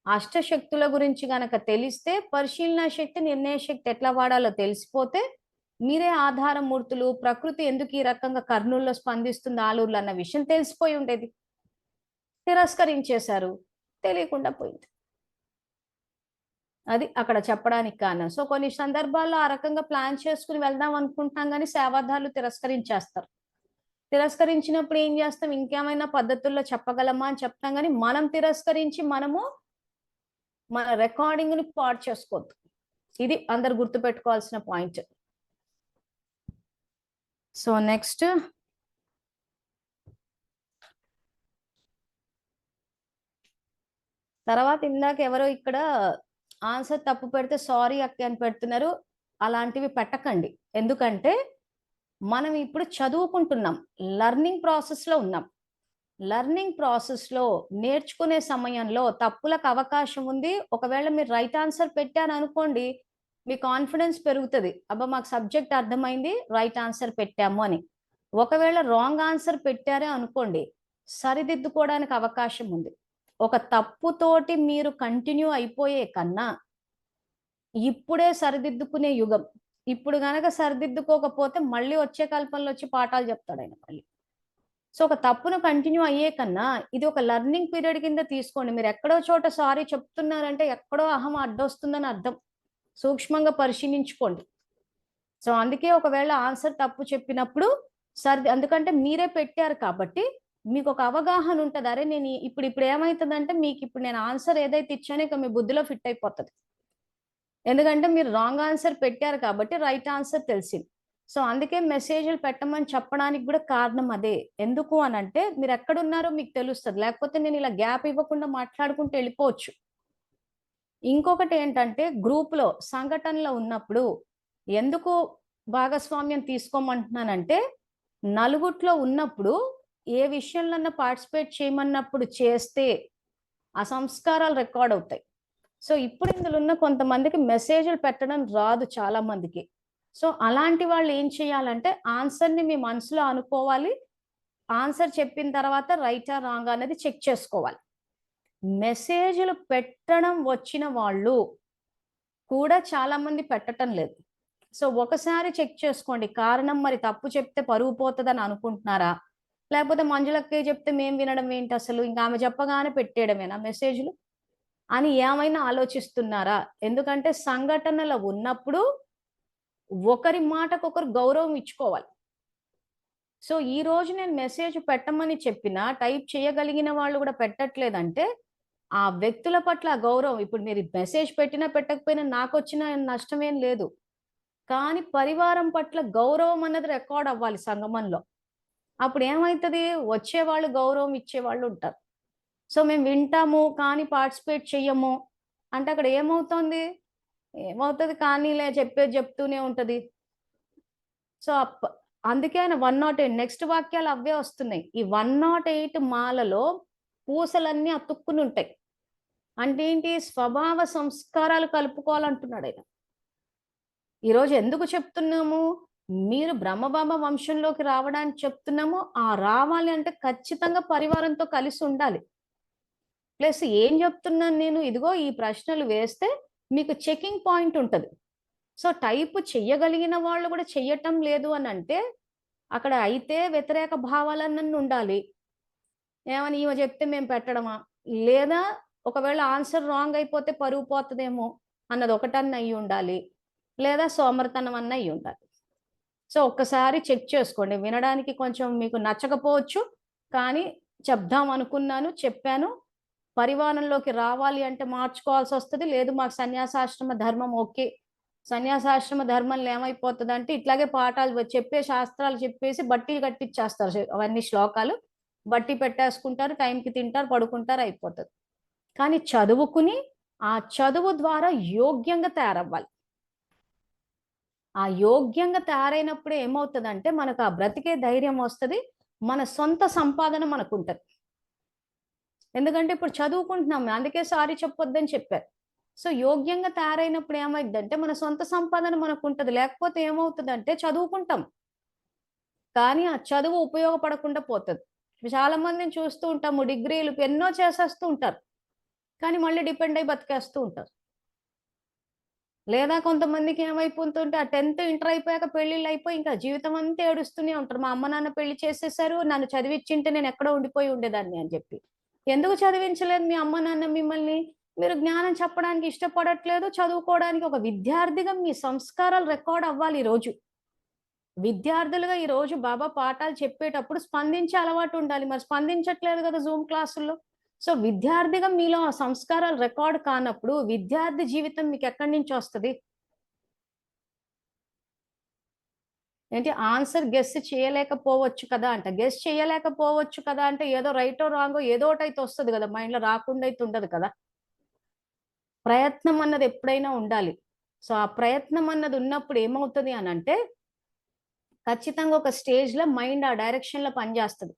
అష్టశక్తుల గురించి గనక తెలిస్తే పరిశీలన శక్తి నిర్ణయ శక్తి ఎట్లా వాడాలో తెలిసిపోతే మీరే ఆధారమూర్తులు, ప్రకృతి ఎందుకు ఈ రకంగా కర్నూల్లో స్పందిస్తుంది ఆలూరులో అన్న విషయం తెలిసిపోయి ఉండేది. తిరస్కరించేశారు, తెలియకుండా పోయింది. అది అక్కడ చెప్పడానికి కారణం. సో కొన్ని సందర్భాల్లో ఆ రకంగా ప్లాన్ చేసుకుని వెళ్దాం అనుకుంటాం కానీ సేవాదారులు తిరస్కరించేస్తారు. తిరస్కరించినప్పుడు ఏం చేస్తాం? ఇంకేమైనా పద్ధతుల్లో చెప్పగలమా అని చెప్తాం కానీ మనం తిరస్కరించి మనము మన రికార్డింగ్ ని పాడు చేసుకోవద్దు. ఇది అందరు గుర్తుపెట్టుకోవాల్సిన పాయింట్. సో నెక్స్ట్ తర్వాత ఇందాక ఎవరో ఇక్కడ ఆన్సర్ తప్పు పెడితే సారీ అక్క అని పెడుతున్నారు. అలాంటివి పెట్టకండి, ఎందుకంటే మనం ఇప్పుడు చదువుకుంటున్నాం, లర్నింగ్ ప్రాసెస్ లో ఉన్నాం. లర్నింగ్ ప్రాసెస్ లో నేర్చుకునే సమయంలో తప్పులకు అవకాశం ఉంది. ఒకవేళ మీరు రైట్ ఆన్సర్ పెట్టారు అనుకోండి, మీ కాన్ఫిడెన్స్ పెరుగుతుంది, అబ్బా మాకు సబ్జెక్ట్ అర్థమైంది రైట్ ఆన్సర్ పెట్టాము అని. ఒకవేళ రాంగ్ ఆన్సర్ పెట్టారే అనుకోండి, సరిదిద్దుకోవడానికి అవకాశం ఉంది. ఒక తప్పుతోటి మీరు కంటిన్యూ అయిపోయే కన్నా ఇప్పుడే సరిదిద్దుకునే యుగం. ఇప్పుడు గనక సరిదిద్దుకోకపోతే మళ్ళీ వచ్చే కల్పనలో వచ్చి పాఠాలు చెప్తాడు ఆయన మళ్ళీ. సో ఒక తప్పును కంటిన్యూ అయ్యే కన్నా ఇది ఒక లర్నింగ్ పీరియడ్ కింద తీసుకోండి. మీరు ఎక్కడో చోట సారీ చెప్తున్నారంటే ఎక్కడో అహం అడ్డొస్తుందని అర్థం. సూక్ష్మంగా పరిశీలించుకోండి. సో అందుకే ఒకవేళ ఆన్సర్ తప్పు చెప్పినప్పుడు అందుకంటే మీరే పెట్టారు కాబట్టి మీకు ఒక అవగాహన ఉంటుంది. అరే నేను ఇప్పుడు ఏమవుతుందంటే మీకు ఇప్పుడు నేను ఆన్సర్ ఏదైతే ఇచ్చానో ఇక మీ బుద్ధిలో ఫిట్ అయిపోతుంది. ఎందుకంటే మీరు రాంగ్ ఆన్సర్ పెట్టారు కాబట్టి రైట్ ఆన్సర్ తెలిసింది. సో అందుకే మెసేజ్లు పెట్టమని చెప్పడానికి కూడా కారణం అదే. ఎందుకు అని అంటే మీరు ఎక్కడున్నారో మీకు తెలుస్తుంది, లేకపోతే నేను ఇలా గ్యాప్ ఇవ్వకుండా మాట్లాడుకుంటూ వెళ్ళిపోవచ్చు. ఇంకొకటి ఏంటంటే గ్రూప్లో సంఘటనలో ఉన్నప్పుడు ఎందుకు భాగస్వామ్యం తీసుకోమంటున్నానంటే, నలుగుట్లో ఉన్నప్పుడు ఏ విషయంలో పార్టిసిపేట్ చేయమన్నప్పుడు చేస్తే ఆ సంస్కారాలు రికార్డ్ అవుతాయి. సో ఇప్పుడు ఇందులో ఉన్న కొంతమందికి మెసేజ్లు పెట్టడం రాదు చాలా మందికి. సో అలాంటి వాళ్ళు ఏం చేయాలంటే ఆన్సర్ని మీ మనసులో అనుకోవాలి. ఆన్సర్ చెప్పిన తర్వాత రైటా రాంగ్ అనేది చెక్ చేసుకోవాలి. మెసేజ్లు పెట్టడం వచ్చిన వాళ్ళు కూడా చాలా మంది పెట్టడం లేదు. సో ఒకసారి చెక్ చేసుకోండి. కారణం మరి తప్పు చెప్తే పరువు పోతుందని అనుకుంటున్నారా? లేకపోతే మంజులక్కే చెప్తే మేము వినడం ఏంటి అసలు? ఇంకా ఆమె చెప్పగానే పెట్టేయడమేనా మెసేజ్లు అని ఏమైనా ఆలోచిస్తున్నారా? ఎందుకంటే సంఘటనలు ఉన్నప్పుడు ఒకరి మాటకొకరు గౌరవం ఇచ్చుకోవాలి. సో ఈ రోజు నేను మెసేజ్ పెట్టమని చెప్పినా టైప్ చేయగలిగిన వాళ్ళు కూడా పెట్టట్లేదంటే ఆ వ్యక్తుల పట్ల గౌరవం. ఇప్పుడు మీరు మెసేజ్ పెట్టినా పెట్టకపోయినా నాకు వచ్చిన నష్టమేం లేదు. కానీ పరివారం పట్ల గౌరవం అన్నది రికార్డ్ అవ్వాలి సంగమంలో. అప్పుడు ఏమవుతుంది, వచ్చేవాళ్ళు గౌరవం ఇచ్చేవాళ్ళు ఉంటారు. సో మేము వింటాము కానీ పార్టిసిపేట్ చెయ్యము అంటే అక్కడ ఏమవుతుంది, ఏమవుతుంది కానీలే చెప్పేది చెప్తూనే ఉంటది. సో అందుకే ఆయన 108 నెక్స్ట్ వాక్యాలు అవే వస్తున్నాయి. ఈ 108 మాలలో పూసలన్నీ అతుక్కుని ఉంటాయి. అంటే ఏంటి, స్వభావ సంస్కారాలు కలుపుకోవాలంటున్నాడు ఆయన. ఈరోజు ఎందుకు చెప్తున్నాము, మీరు బ్రహ్మబాబా వంశంలోకి రావడానికి చెప్తున్నాము. ఆ రావాలి అంటే ఖచ్చితంగా పరివారంతో కలిసి ఉండాలి. ప్లస్ ఏం చెప్తున్నాను నేను, ఇదిగో ఈ ప్రశ్నలు వేస్తే మీకు చెకింగ్ పాయింట్ ఉంటుంది. సో టైప్ చెయ్యగలిగిన వాళ్ళు కూడా చెయ్యటం లేదు అని అంటే అక్కడ అయితే వ్యతిరేక భావాలన్నీ ఉండాలి. ఏమని ఈమె చెప్తే మేము పెట్టడమా, లేదా ఒకవేళ ఆన్సర్ రాంగ్ అయిపోతే పరుగు పోతుందేమో అన్నది ఒకటన్నా అయ్యి ఉండాలి, లేదా సోమర్తనం అన్న అయ్యి ఉండాలి. సో ఒక్కసారి చెక్ చేసుకోండి. వినడానికి కొంచెం మీకు నచ్చకపోవచ్చు, కానీ చెప్దాం అనుకున్నాను, చెప్పాను. పరివారంలోకి రావాలి అంటే మార్చుకోవాల్సి వస్తుంది. లేదు మాకు సన్యాసాశ్రమ ధర్మం ఓకే. సన్యాసాశ్రమ ధర్మంలో ఏమైపోతుంది అంటే ఇట్లాగే పాఠాలు చెప్పే శాస్త్రాలు చెప్పేసి బట్టి కట్టిచ్చేస్తారు. అవన్నీ శ్లోకాలు బట్టి పెట్టేసుకుంటారు, టైంకి తింటారు, పడుకుంటారు, అయిపోతుంది. కానీ చదువుకుని ఆ చదువు ద్వారా యోగ్యంగా తయారవ్వాలి. ఆ యోగ్యంగా తయారైనప్పుడు ఏమవుతుందంటే మనకు ఆ బ్రతికే ధైర్యం వస్తుంది, మన సొంత సంపాదన మనకు ఉంటుంది. ఎందుకంటే ఇప్పుడు చదువుకుంటున్నాం, అందుకే సారీ చెప్పొద్దని చెప్పారు. సో యోగ్యంగా తయారైనప్పుడు ఏమైందంటే మన సొంత సంపాదన మనకు ఉంటుంది. లేకపోతే ఏమవుతుందంటే చదువుకుంటాం కానీ ఆ చదువు ఉపయోగపడకుండా పోతుంది. చాలా మందిని చూస్తూ ఉంటాము, డిగ్రీలు ఎన్నో చేసేస్తూ ఉంటారు కానీ మళ్ళీ డిపెండ్ అయి బతికేస్తూ ఉంటారు. లేదా కొంతమందికి ఏమైపోతుంటే ఆ 10th ఇంటర్ అయిపోయాక పెళ్లిళ్ళు అయిపోయి ఇంకా జీవితం అంతా ఏడుస్తూనే ఉంటారు. మా అమ్మ నాన్న పెళ్లి చేసేసారు, నన్ను చదివించింటే నేను ఎక్కడో ఉండిపోయి ఉండేదాన్ని అని చెప్పి. ఎందుకు చదివించలేదు మీ అమ్మ నాన్న మిమ్మల్ని? మీరు జ్ఞానం చెప్పడానికి ఇష్టపడట్లేదు, చదువుకోవడానికి. ఒక విద్యార్థిగా మీ సంస్కారాలు రికార్డ్ అవ్వాలి. ఈరోజు విద్యార్థులుగా ఈరోజు బాబా పాఠాలు చెప్పేటప్పుడు స్పందించే అలవాటు ఉండాలి. మరి స్పందించట్లేదు కదా జూమ్ క్లాసుల్లో. సో విద్యార్థిగా మీలో ఆ సంస్కారాలు రికార్డ్ కానప్పుడు విద్యార్థి జీవితం మీకు ఎక్కడి నుంచి వస్తుంది? ఏంటి ఆన్సర్ గెస్ చేయలేకపోవచ్చు కదా అంట. గెస్ చేయలేకపోవచ్చు కదా అంటే ఏదో రైటో రాంగో ఏదో ఒకటైతే వస్తుంది కదా, మైండ్లో రాకుండా అయితే ఉండదు కదా. ప్రయత్నం అన్నది ఎప్పుడైనా ఉండాలి. సో ఆ ప్రయత్నం అన్నది ఉన్నప్పుడు ఏమవుతుంది అని అంటే ఖచ్చితంగా ఒక స్టేజ్లో మైండ్ ఆ డైరెక్షన్లో పనిచేస్తుంది.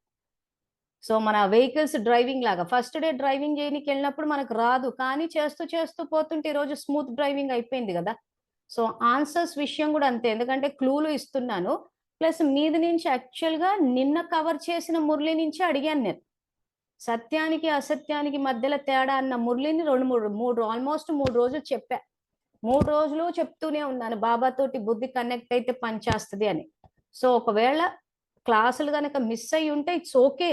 సో మన వెహికల్స్ డ్రైవింగ్ లాగా ఫస్ట్ డే డ్రైవింగ్ చేయడానికి వెళ్ళినప్పుడు మనకు రాదు, కానీ చేస్తూ చేస్తూ పోతుంటే ఈరోజు స్మూత్ డ్రైవింగ్ అయిపోయింది కదా. సో ఆన్సర్స్ విషయం కూడా అంతే, ఎందుకంటే క్లూలు ఇస్తున్నాను. ప్లస్ మీది నుంచి యాక్చువల్గా నిన్న కవర్ చేసిన మురళి నుంచి అడిగాను నేను. సత్యానికి అసత్యానికి మధ్యలో తేడా అన్న మురళిని ఆల్మోస్ట్ 3 రోజులు చెప్పా. 3 రోజులు చెప్తూనే ఉన్నాను బాబాతోటి బుద్ధి కనెక్ట్ అయితే పనిచేస్తుంది అని. సో ఒకవేళ క్లాసులు కనుక మిస్ అయ్యి ఉంటే ఇట్స్ ఓకే,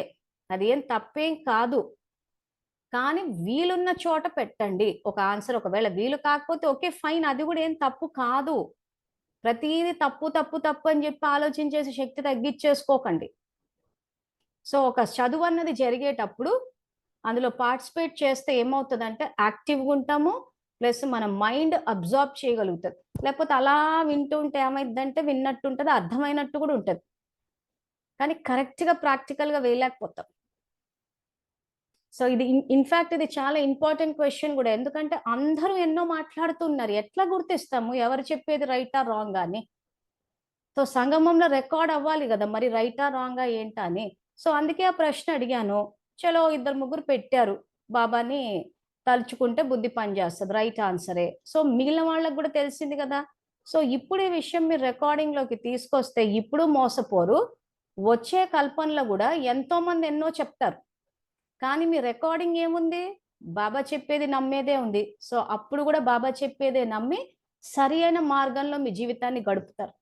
అది ఏం తప్పేం కాదు. కానీ వీలున్న చోట పెట్టండి ఒక ఆన్సర్. ఒకవేళ వీలు కాకపోతే ఓకే ఫైన్, అది కూడా ఏం తప్పు కాదు. ప్రతిదీ తప్పు తప్పు తప్పు అని చెప్పి ఆలోచించేసి శక్తి తగ్గించేసుకోకండి. సో ఒక చదువు అన్నది జరిగేటప్పుడు అందులో పార్టిసిపేట్ చేస్తే ఏమవుతుందంటే యాక్టివ్గా ఉంటాము, ప్లస్ మన మైండ్ అబ్జార్బ్ చేయగలుగుతుంది. లేకపోతే అలా వింటూ ఉంటే ఏమైందంటే విన్నట్టు ఉంటుంది, అర్థమైనట్టు కూడా ఉంటుంది, కానీ కరెక్ట్గా ప్రాక్టికల్గా వేయలేకపోతాం. సో ఇది ఇన్ఫాక్ట్ ఇది చాలా ఇంపార్టెంట్ క్వశ్చన్ కూడా. ఎందుకంటే అందరూ ఎన్నో మాట్లాడుతున్నారు, ఎట్లా గుర్తిస్తాము ఎవరు చెప్పేది రైటా రాంగా అని? సో సంగమంలో రికార్డ్ అవ్వాలి కదా మరి రైటా రాంగా ఏంటా అని. సో అందుకే ఆ ప్రశ్న అడిగాను. చలో 2-3 పెట్టారు, బాబాని తలుచుకుంటే బుద్ధి పనిచేస్తుంది, రైట్ ఆన్సరే. సో మిగిలిన వాళ్ళకి కూడా తెలిసింది కదా. సో ఇప్పుడు ఈ విషయం మీరు రికార్డింగ్లోకి తీసుకొస్తే ఇప్పుడు మోసపోరు, వచ్చే కల్పనలో కూడా ఎంతో మంది ఎన్నో చెప్తారు, కానీ మీ రికార్డింగ్ ఏముంది, బాబా చెప్పేది నమ్మేదే ఉంది. సో అప్పుడు కూడా బాబా చెప్పేదే నమ్మి సరి అయిన మార్గంలో మీ జీవితాన్ని గడుపుతారు.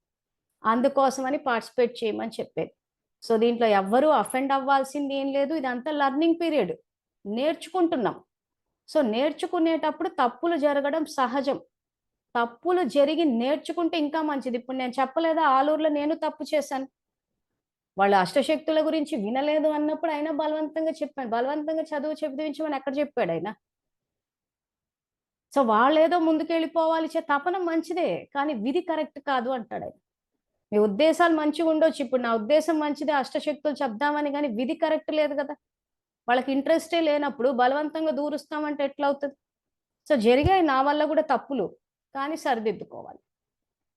అందుకోసమని పార్టిసిపేట్ చేయమని చెప్పేది. సో దీంట్లో ఎవ్వరూ అఫెండ్ అవ్వాల్సింది ఏం లేదు, ఇదంతా లర్నింగ్ పీరియడ్, నేర్చుకుంటున్నాం. సో నేర్చుకునేటప్పుడు తప్పులు జరగడం సహజం, తప్పులు జరిగి నేర్చుకుంటే ఇంకా మంచిది. ఇప్పుడు నేను చెప్పలేదా, ఆలూరులో నేను తప్పు చేశాను, వాళ్ళు అష్టశక్తుల గురించి వినలేదు అన్నప్పుడు అయినా బలవంతంగా చెప్పాను, బలవంతంగా చదువు చదివించమని ఎక్కడ చెప్పాడు ఆయన. సో వాళ్ళేదో ముందుకెళ్ళిపోవాలి, తపన మంచిదే, కానీ విధి కరెక్ట్ కాదు అంటాడు ఆయన. మీ ఉద్దేశాలు మంచిగా ఉండొచ్చు, ఇప్పుడు నా ఉద్దేశం మంచిదే అష్టశక్తులు చెప్దామని, కానీ విధి కరెక్ట్ లేదు కదా, వాళ్ళకి ఇంట్రెస్టే లేనప్పుడు బలవంతంగా దూరుస్తామంటే ఎట్లా అవుతుంది. సో జరిగాయి నా వల్ల కూడా తప్పులు, కానీ సరిదిద్దుకోవాలి.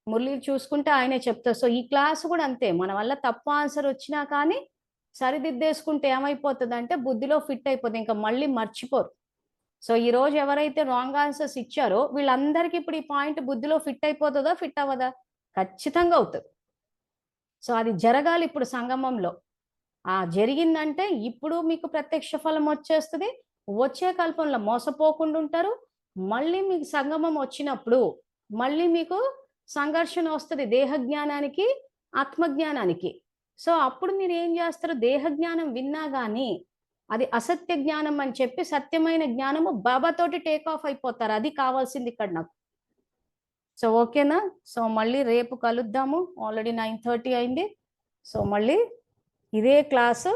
మురళి చూసుకుంటే ఆయనే చెప్తారు. సో ఈ క్లాస్ కూడా అంతే, మన వల్ల తప్పు ఆన్సర్ వచ్చినా కానీ సరిదిద్దేసుకుంటే ఏమైపోతుంది అంటే బుద్ధిలో ఫిట్ అయిపోతుంది, ఇంకా మళ్ళీ మర్చిపోరు. సో ఈ రోజు ఎవరైతే రాంగ్ ఆన్సర్స్ ఇచ్చారో వీళ్ళందరికీ ఇప్పుడు ఈ పాయింట్ బుద్ధిలో ఫిట్ అయిపోతుందా, ఫిట్ అవ్వదా? ఖచ్చితంగా అవుతుంది. సో అది జరగాలి ఇప్పుడు సంగమంలో. జరిగిందంటే ఇప్పుడు మీకు ప్రత్యక్ష ఫలం వచ్చేస్తుంది, వచ్చే కల్పంలో మోసపోకుండా ఉంటారు. మళ్ళీ మీకు సంగమం వచ్చినప్పుడు మళ్ళీ మీకు సంఘర్షణ వస్తుంది దేహ జ్ఞానానికి ఆత్మజ్ఞానానికి. సో అప్పుడు మీరు ఏం చేస్తారు, దేహ జ్ఞానం విన్నా కానీ అది అసత్య జ్ఞానం అని చెప్పి సత్యమైన జ్ఞానము బాబాతోటి టేక్ ఆఫ్ అయిపోతారు. అది కావాల్సింది ఇక్కడ నాకు. సో ఓకేనా? సో మళ్ళీ రేపు కలుద్దాము, ఆల్రెడీ 9:30 అయింది. సో మళ్ళీ ఇదే క్లాసు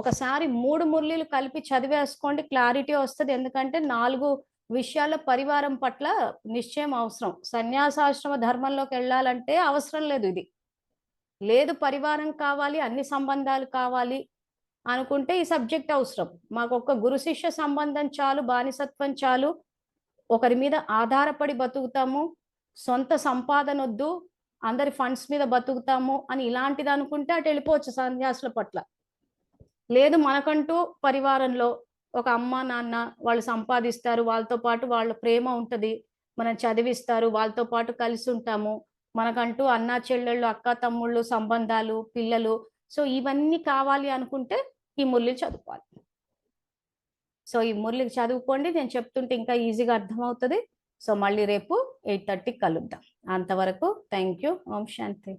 ఒకసారి 3 మురళీలు కలిపి చదివేసుకోండి, క్లారిటీ వస్తుంది. ఎందుకంటే 4 విషయాల పరివారం పట్ల నిశ్చయం అవసరం. సన్యాసాశ్రమ ధర్మంలోకి వెళ్ళాలంటే అవసరం లేదు ఇది, లేదు పరివారం కావాలి, అన్ని సంబంధాలు కావాలి అనుకుంటే ఈ సబ్జెక్ట్ అవసరం. మాకు ఒక గురు శిష్య సంబంధం చాలు, బానిసత్వం చాలు, ఒకరి మీద ఆధారపడి బతుకుతాము, సొంత సంపాదన వద్దు, అందరి ఫండ్స్ మీద బతుకుతాము అని ఇలాంటిది అనుకుంటే అటు వెళ్ళిపోవచ్చు సన్యాసుల పట్ల. లేదు మనకంటూ పరివారంలో ఒక అమ్మ నాన్న వాళ్ళు సంపాదిస్తారు, వాళ్ళతో పాటు వాళ్ళ ప్రేమ ఉంటుంది, మనం చదివిస్తారు, వాళ్ళతో పాటు కలిసి ఉంటాము, మనకంటూ అన్నా చెల్లెళ్ళు అక్క తమ్ముళ్ళు సంబంధాలు పిల్లలు, సో ఇవన్నీ కావాలి అనుకుంటే ఈ మురళి చదువుకోవాలి. సో ఈ మురళి చదువుకోండి, నేను చెప్తుంటే ఇంకా ఈజీగా అర్థమవుతుంది. సో మళ్ళీ రేపు 8:30 కలుద్దాం. అంతవరకు థ్యాంక్ యూ. Om Shanti.